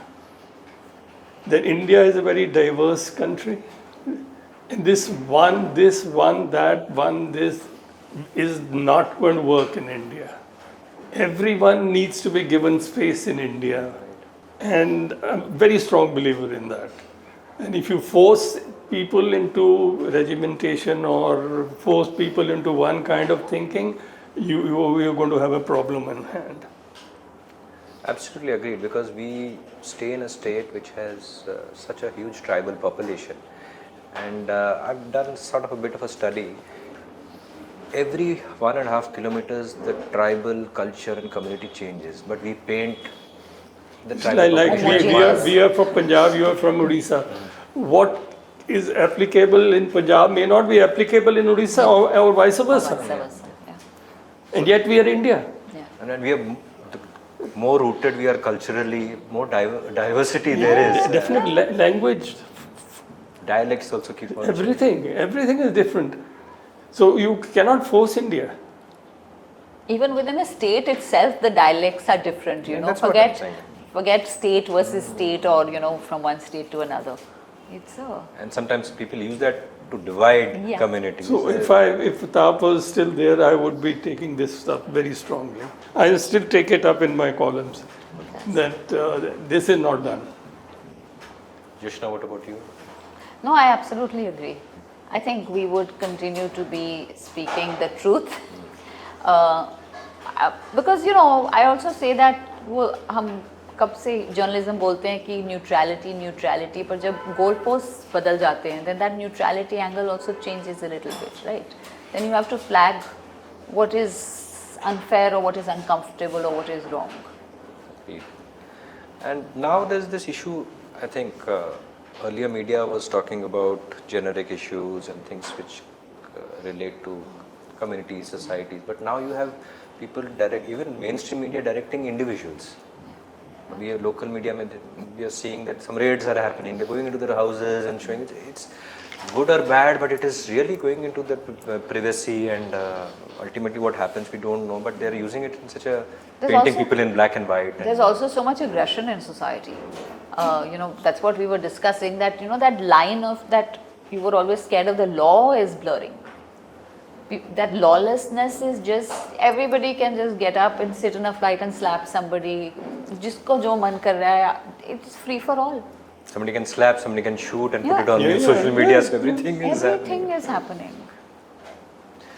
that India is a very diverse country. And this is not going to work in India. Everyone needs to be given space in India. And I'm a very strong believer in that. And if you force people into regimentation or force people into one kind of thinking, you're going to have a problem in hand. Absolutely agreed, because we stay in a state which has such a huge tribal population. And I've done sort of a bit of a study. Every 1.5 kilometers, the tribal culture and community changes, but we paint the tribal population. We are from Punjab, you are from Odisha. What is applicable in Punjab may not be applicable in Odisha or vice versa. And yet we are India. And then we are more rooted, we are culturally, more diversity there is. Definitely, language. Dialects also keep on Everything is different. So you cannot force India. Even within a state itself, the dialects are different, That's what I'm saying. Forget state versus state, or, from one state to another. And sometimes people use that to divide communities. So if Pratap was still there, I would be taking this stuff very strongly. I still take it up in my columns that this is not done. Jyoshna, what about you? No, I absolutely agree. I think we would continue to be speaking the truth. Because, I also say that हम कब से journalism बोलते हैं कि neutrality पर जब goal post बदल जाते हैं then that neutrality angle also changes a little bit, right? Then you have to flag what is unfair or what is uncomfortable or what is wrong. And now there's this issue, I think earlier media was talking about generic issues and things which relate to communities, societies, but now you have people direct, even mainstream media directing individuals. We have local media, we are seeing that some raids are happening, they're going into their houses and showing it's good or bad, but it is really going into the privacy and ultimately what happens we don't know, but they're using it in such a painting people in black and white. There's also so much aggression in society. That's what we were discussing, that that line of that you were always scared of the law is blurring. That lawlessness is just, everybody can just get up and sit in a flight and slap somebody. Jisko jo man kar raha hai, it's free for all. Somebody can slap, somebody can shoot and put it on social media, so everything is happening.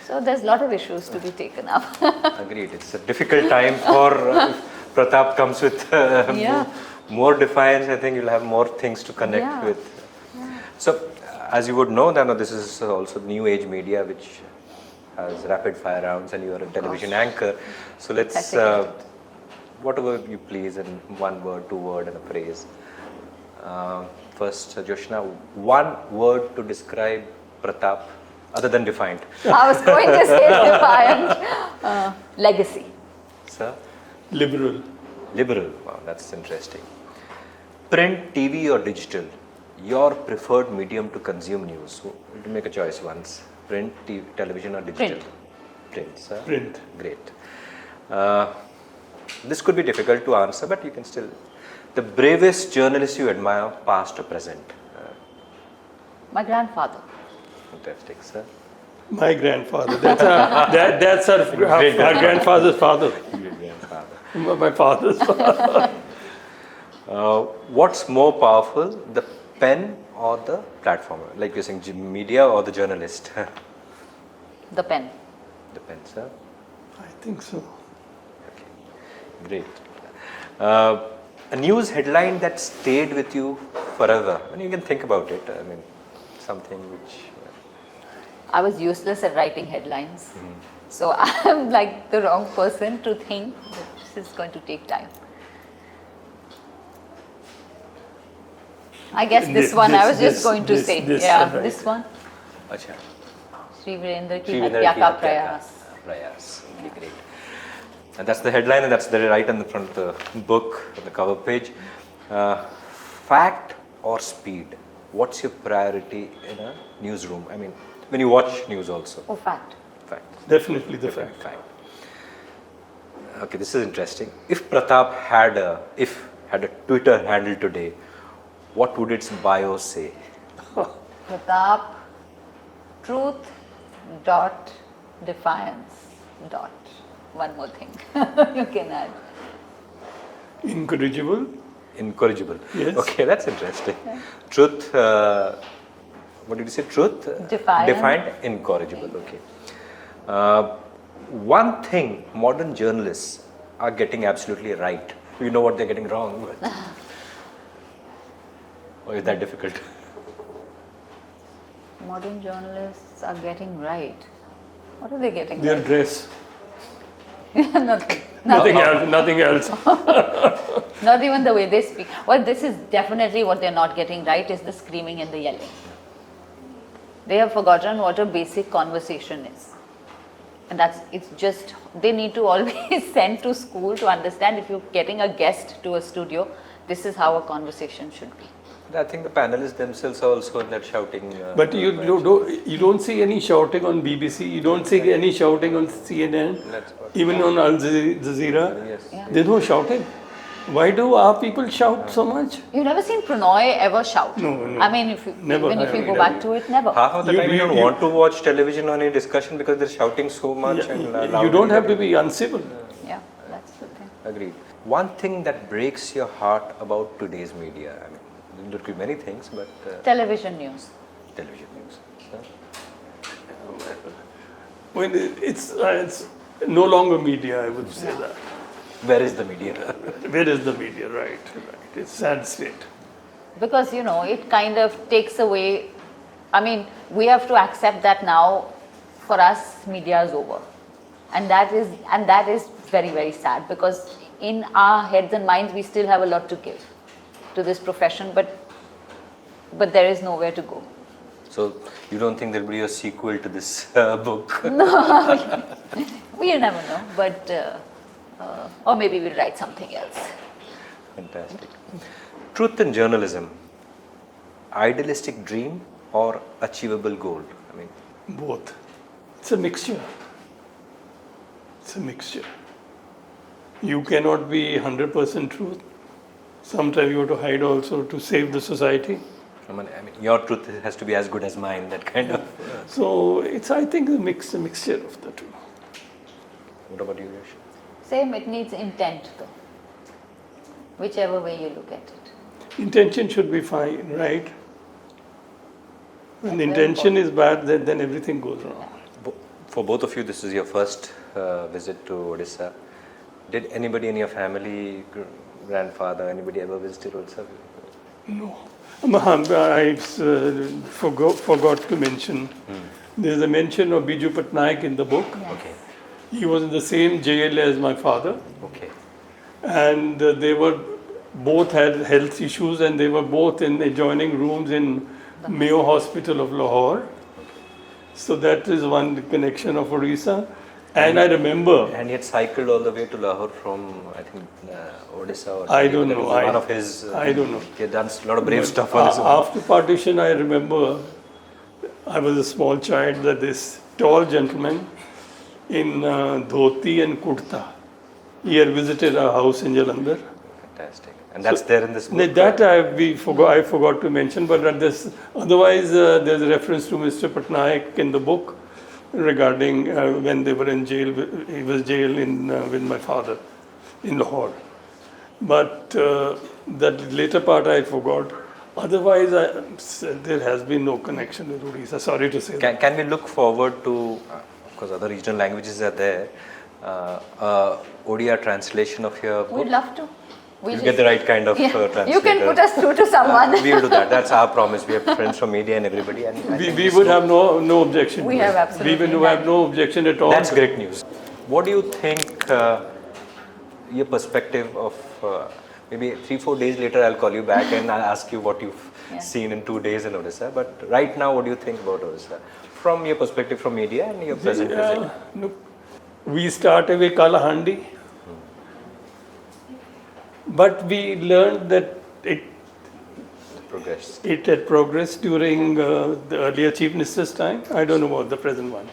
So there's a lot of issues to be taken up. Agreed. It's a difficult time for Pratap comes with more defiance. I think you'll have more things to connect with. Yeah. So, as you would know, this is also new age media which has rapid fire rounds, and you are a television anchor. So let's, whatever you please, in one word, 2 word, and a phrase. First, Joshna, 1 word to describe Pratap other than defiant. I was going to say defiant. Legacy. Sir? Liberal. Liberal. Wow, that's interesting. Print, TV, or digital? Your preferred medium to consume news. So, you make a choice once. Print, TV, television, or digital? Print, sir? Print. Great. This could be difficult to answer, but you can still. The bravest journalist you admire, past or present? My grandfather. Fantastic, sir. My grandfather. That's our grandfather's father. My father's father. What's more powerful, the pen or the platform? Like you're saying, media or the journalist? The pen. The pen, sir. I think so. Okay, great. A news headline that stayed with you forever. I mean, you can think about it. I mean, something which. I was useless at writing headlines. So I'm like the wrong person to think that this is going to take time. I guess this one I was just going to say. Right. This one. Acha. Shri Virendra ki Hatya ka Prayas. Prayas. Okay, great. And that's the headline, and that's the right on the front of the book, on the cover page. Fact or speed? What's your priority in a newsroom? I mean, when you watch news also. Oh, fact. Fact. Definitely the fact. Okay, this is interesting. If Pratap had a Twitter handle today, what would its bio say? Pratap, truth, dot, defiance, dot. One more thing you can add. Incorrigible. Incorrigible. Yes. Okay, that's interesting. Yeah. Truth, what did you say? Truth? Defiant. Incorrigible. Okay. One thing modern journalists are getting absolutely right. You know what they're getting wrong, but or is that difficult? Modern journalists are getting right. What are they getting Their right? dress. Nothing else. Not even the way they speak. Well, this is definitely what they're not getting right, is the screaming and the yelling. They have forgotten what a basic conversation is. And it's just, they need to always send to school to understand, if you're getting a guest to a studio, this is how a conversation should be. I think the panelists themselves are also in that shouting. But you don't see any shouting on BBC, you don't see any shouting on CNN, even on Al Jazeera. Yes. Yeah. There's no shouting. Why do our people shout so much? You've never seen Prannoy ever shout. No. I mean, if you go back to it, never. Half of the time you don't want to watch television or any discussion because they're shouting so much. You don't have to be uncivil. Yeah, that's the thing. Agreed. One thing that breaks your heart about today's media, I mean, there could be many things, but... Television news. Television news. When it's no longer media, I would say that. Where is the media? Where is the media? Right. It's sad state. Because, it kind of takes away, I mean, we have to accept that now, for us, media is over. And that is very, very sad, because in our heads and minds, we still have a lot to give to this profession, but there is nowhere to go. So you don't think there will be a sequel to this book? We never know, but or maybe we'll write something else. Fantastic. Truth in journalism, idealistic dream or achievable goal? I mean, Both. It's a mixture. It's a mixture. You cannot be 100% truth. Sometimes you have to hide also to save the society. I mean, your truth has to be as good as mine, that kind of. So it's, I think, a mixture of the two. What about you, Yash? Same, it needs intent though, whichever way you look at it. Intention should be fine, right? When the That's very intention is bad, then everything goes wrong. For both of you, this is your first visit to Odisha. Did anybody in your family, grandfather, anybody ever visited Odisha? No. I forgot to mention. There's a mention of Biju Patnaik in the book. Yes. Okay. He was in the same jail as my father. Okay. And they were both had health issues, and they were both in adjoining rooms in Mayo Hospital of Lahore. So that is one connection of Odisha. And I remember, And he had cycled all the way to Lahore from, I think, Odisha. Or I don't that know. was one of his. I don't know. He had done a lot of brave stuff on his own. After partition, I remember I was a small child that this tall gentleman in dhoti and kurta, he had visited our house in Jalandhar. Fantastic. And that's there in this book. That I forgot to mention, but otherwise there's a reference to Mr. Patnaik in the book regarding when they were in jail. He was jailed with my father in Lahore. But that later part I forgot. Otherwise, there has been no connection with Odisha. Sorry to say that. Can we look forward to, of course, other regional languages are there, Odia translation of your book? We'd love to. We'll get the right kind of translator. You can put us through to someone. We will do that. That's our promise. We have friends from media and everybody. And We would have no objection. We to have it. absolutely We would have no objection at all. That's great news. What do you think, your perspective of, maybe 3-4 days later I'll call you back and I'll ask you what you've seen in 2 days in Odisha. But right now, what do you think about Odisha? From your perspective from media and your present visit? Look, we started with Kalahandi. But we learned that Progress. it had progressed during the earlier Chief Minister's time. I don't know about the present one.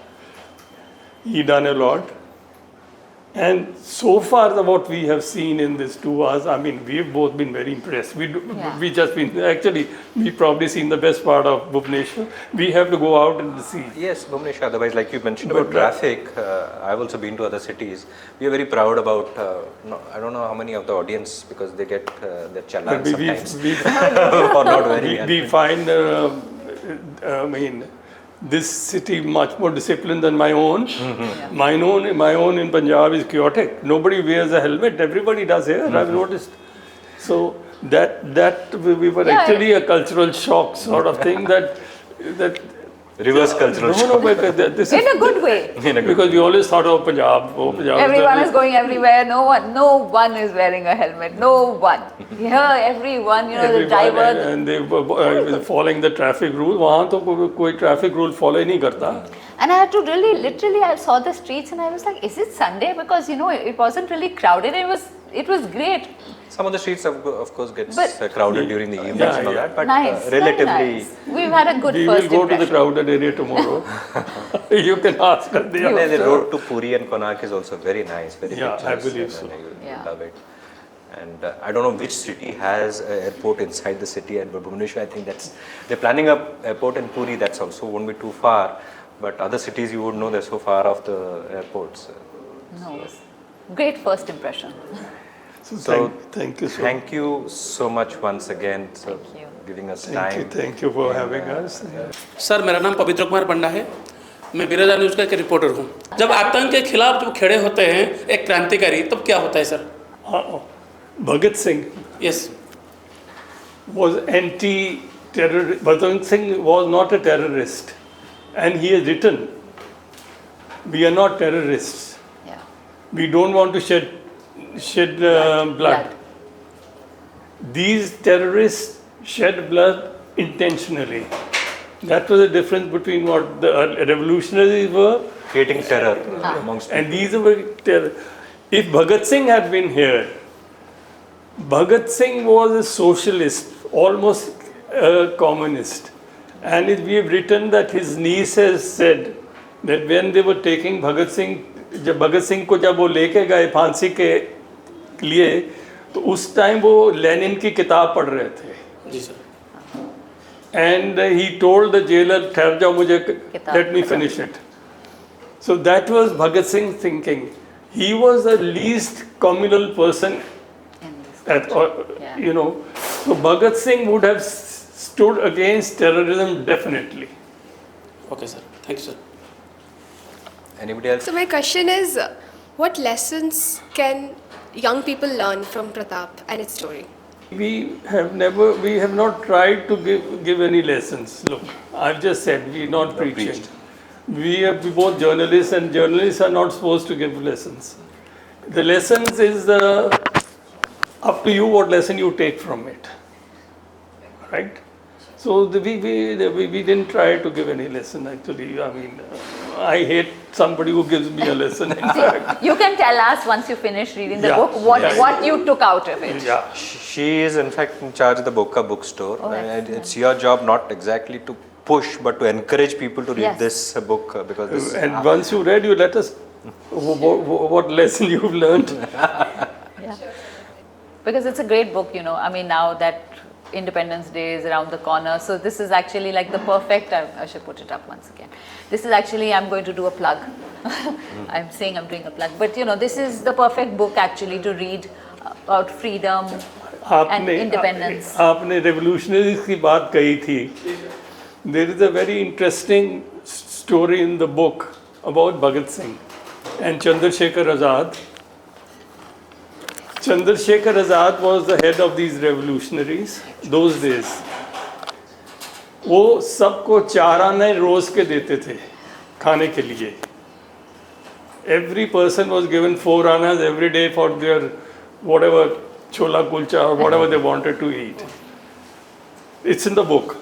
He done a lot. And so far, what we have seen in these 2 hours, I mean, we've both been very impressed. We probably seen the best part of Bhubaneswar. We have to go out and see. Yes, Bhubaneswar. Otherwise, like you mentioned about traffic, I've also been to other cities. We are very proud about, I don't know how many of the audience, because they get their challans sometimes. Or not very. We find, this city much more disciplined than my own. My own in Punjab is chaotic. Nobody wears a helmet. Everybody does here. I've noticed. So that we were actually a cultural shock sort of thing. That Reverse cultural shock. but this In a good way. because we always thought of Punjab. Everyone is going everywhere. No one is wearing a helmet. No one. Here, everyone, the driver. And they were following the traffic rule. वहाँ तो कोई traffic rule follow ही नहीं करता. And I had to literally, I saw the streets and I was like, is it Sunday? Because, it wasn't really crowded. It was great. Some of the streets, of course, gets crowded during the evenings and all that, but Nice, very relatively. nice. We've had a good We first will go to the impression. crowded area tomorrow. You can ask her. The road to Puri and Konark is also very nice, very picturesque. I believe so. You love it. And I don't know which city has an airport inside the city, and Bhubaneswar, I think they're planning an airport in Puri. That's also won't be too far. But other cities, you would know they're so far off the airports. No, great first impression. So thank you Thank you so much once again for giving us time. Thank you for having us. Sir मेरा नाम पवित्र कुमार पंडा है, मैं Biraja news का एक reporter हूँ। जब आतंक के खिलाफ जब खड़े होते हैं एक क्रांतिकारी, तब क्या होता है sir? Bhagat Singh yes was anti-terrorist. Bhagat Singh was not a terrorist, and he has written, "We are not terrorists. Yeah. We don't want to shed shed blood. These terrorists shed blood intentionally. That was the difference between what the revolutionaries were Creating terror amongst people. and these were terror. If Bhagat Singh had been here, Bhagat Singh was a socialist, almost a communist. And we have written that his niece has said that when they were taking Bhagat Singh, जब भगत सिंह को जब वो लेके गए फांसी के लिए, तो उस टाइम वो लेनिन की किताब पढ़ रहे थे. जी sir. And he told the jailer, ठहर जाओ मुझे, let me finish it. So that was Bhagat Singh's thinking. He was the least communal person at, you know. So Bhagat Singh would have stood against terrorism definitely. Okay sir. Thank you sir. Anybody else? So my question is, what lessons can young people learn from Pratap and its story? We have not tried to give any lessons. Look, I've just said we're not preaching. preached. We are both journalists, and journalists are not supposed to give lessons. The lessons is up to you what lesson you take from it, right? So we didn't try to give any lesson actually. I mean, I hate somebody who gives me a lesson. In fact, You can tell us once you finish reading the Yeah, book what, yeah. what you took out of it. yeah. She is in fact in charge of the Bocca bookstore, Oh, that's and it's your job not exactly to push but to encourage people to read Yes. this book because this And once you read, you let us what lesson you've learned. Yeah. Because it's a great book, you know. I mean, now that Independence Day is around the corner, so this is actually like the perfect, I should put it up once again. This is actually, I'm going to do a plug. I'm saying I'm doing a plug. But you know, this is the perfect book actually to read about freedom and independence. आपने revolutionaries की बात कही थी. There is a very interesting story in the book about Bhagat Singh and Chandrasekhar Azad. Chandrasekhar Azad was the head of these revolutionaries those days. वो सबको 4 आने रोज के देते थे खाने के लिए. Every person was given 4 annas every day for their whatever chola kulcha or whatever they wanted to eat. It's in the book.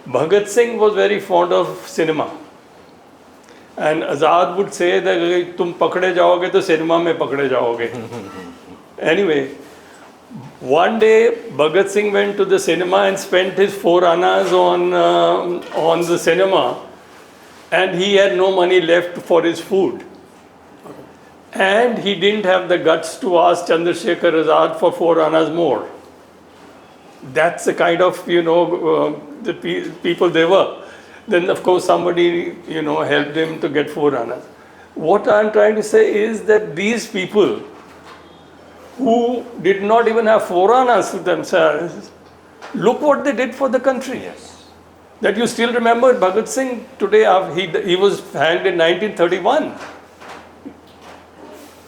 Bhagat Singh was very fond of cinema. And Azad would say that अगर तुम पकड़े जाओगे तो cinema में पकड़े जाओगे. Anyway, one day Bhagat Singh went to the cinema and spent his 4 annas on the cinema, and he had no money left for his food. And he didn't have the guts to ask Chandrasekhar Azad for 4 annas more. That's the kind of, you know, the people they were. Then of course somebody, you know, helped him to get 4 annas. What I'm trying to say is that these people who did not even have 4 annas to themselves, look what they did for the country. yes. That you still remember Bhagat Singh today, he was hanged in 1931.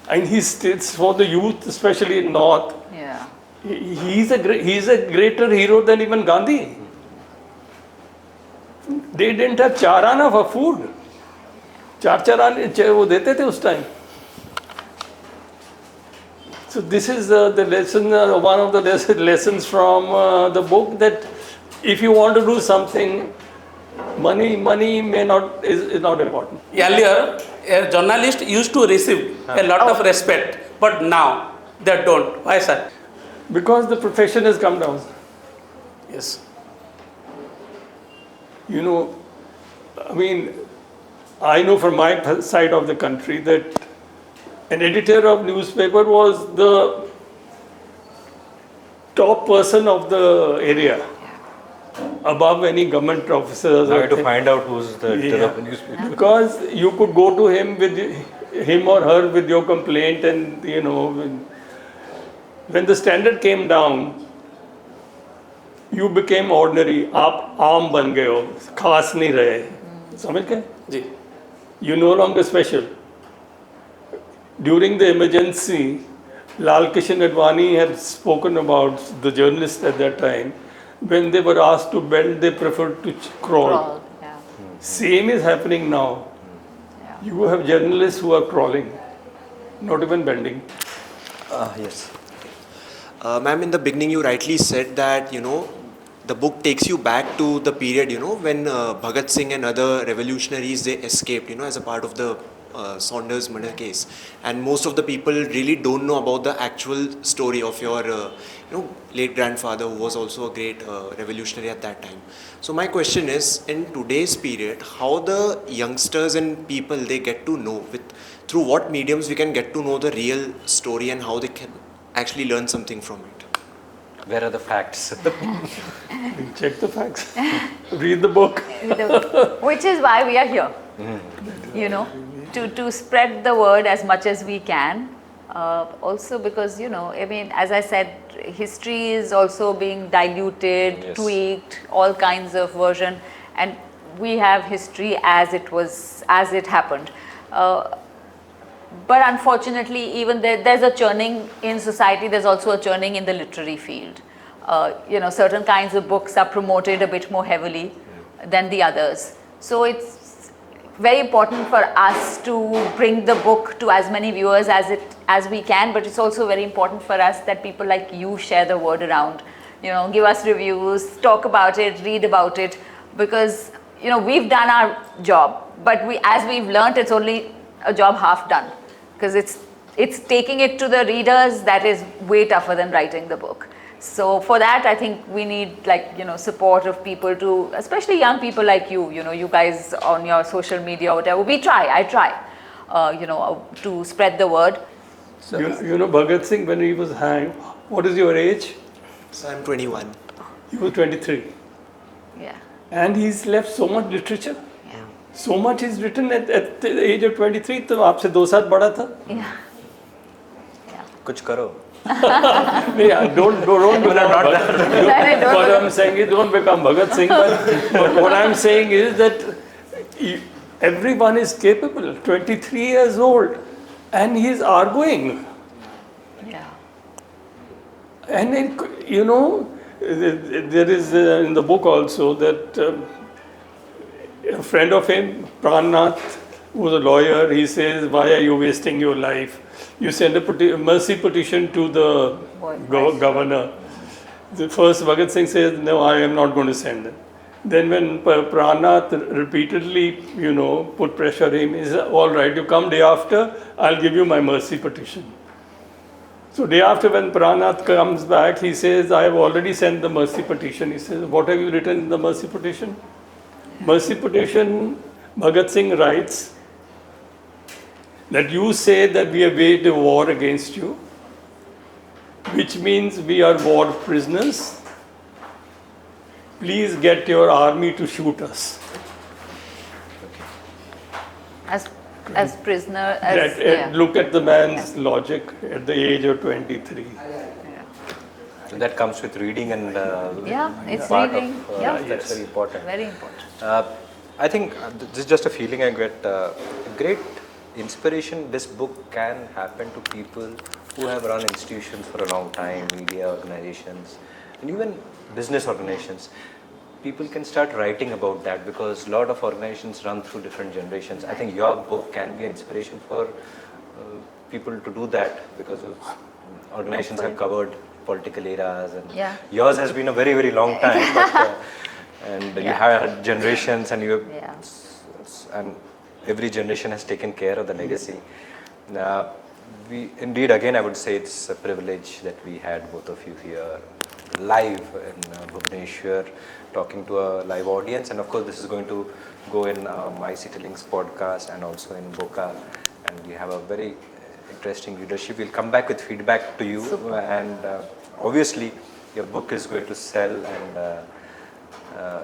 And he states for the youth, especially in North, Yeah. he's a greater hero than even Gandhi. They didn't have 4 आना for food. 4 आने वो देते थे उस time. So this is the lesson, one of the lessons from the book, that if you want to do something, money may not is not important. Earlier, a journalist used to receive a lot of respect, but now they don't. Why, sir? Because the profession has come down. Yes. You know, I mean, I know from my side of the country that an editor of newspaper was the top person of the area, above any government officers. Now you or have to thing. find out who's the editor Yeah. of the newspaper. Because you could go to him or her with your complaint, and you know, when the standard came down, you became ordinary. आप आम बन गए हो, खास नहीं रहे. समझ गए? जी. You no longer special. During the emergency, Lal Kishan Advani had spoken about the journalists at that time. When they were asked to bend, they preferred to crawl. Crawl. Yeah. Same is happening now. Yeah. You have journalists who are crawling, not even bending. Yes. Ma'am, in the beginning you rightly said that, the book takes you back to the period, when Bhagat Singh and other revolutionaries, they escaped, as a part of the Saunders murder case. And most of the people really don't know about the actual story of your, late grandfather, who was also a great revolutionary at that time. So my question is, in today's period, how the youngsters and people, they get to know, through what mediums we can get to know the real story and how they can actually learn something from it? Where are the facts? Check the facts. Read the book. Which is why we are here. To spread the word as much as we can. Also because, as I said, history is also being diluted, Yes. tweaked, all kinds of version, and we have history as it happened. But unfortunately, even there's a churning in society, there's also a churning in the literary field. Certain kinds of books are promoted a bit more heavily than the others. So it's very important for us to bring the book to as many viewers as we can, but it's also very important for us that people like you share the word around. Give us reviews, talk about it, read about it, because we've done our job, but as we've learnt, it's only a job half done, because it's taking it to the readers that is way tougher than writing the book. So for that, I think we need support of people especially young people like you. You guys on your social media or whatever. I try to spread the word. Bhagat Singh, when he was hanged, what is your age? So I'm 21. You were 23. Yeah. And he's left so much literature. Yeah. So much is written at the age of 23. तो आपसे 2 साल बड़ा था. Yeah. कुछ करो. Don't become what I'm saying is don't become Bhagat Singh, but what I'm saying is that everyone is capable. 23 years old, and he's arguing. Yeah. And then, there is in the book also that a friend of him, Prannath, who was a lawyer, he says, "Why are you wasting your life? You send a mercy petition to the governor." The first Bhagat Singh says, "No, I am not going to send it." Then when Prannath repeatedly, put pressure on him, he says, "All right, you come day after, I'll give you my mercy petition." So day after, when Prannath comes back, he says, "I have already sent the mercy petition." He says, "What have you written in the mercy petition?" Mercy petition, Bhagat Singh writes that you say that we have waged a war against you, which means we are war prisoners. Please get your army to shoot us. As prisoner, Look at the man's logic at the age of 23. So that comes with reading and it's part reading. of that's very important. Very important. I think this is just a feeling I get. Great inspiration this book can happen to people who have run institutions for a long time, media organizations, and even business organizations. People can start writing about that because a lot of organizations run through different generations. I think your book can be an inspiration for people to do that because organizations have covered political eras and yours has been a very, very long time. But, and you have had generations and you have, and every generation has taken care of the legacy. Indeed, again, I would say it's a privilege that we had both of you here live in Bhubaneswar, talking to a live audience. And of course, this is going to go in my Citylings podcast and also in Bocca. And we have a very interesting readership. We'll come back with feedback to you. Super. And obviously, your book is going to sell. And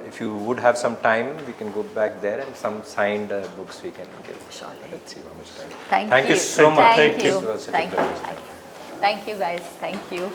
if you would have some time, we can go back there and some signed books we can give. Sure. Let's see how much time. Thank you so much. Thank you. Thank you. Thank you guys. Thank you.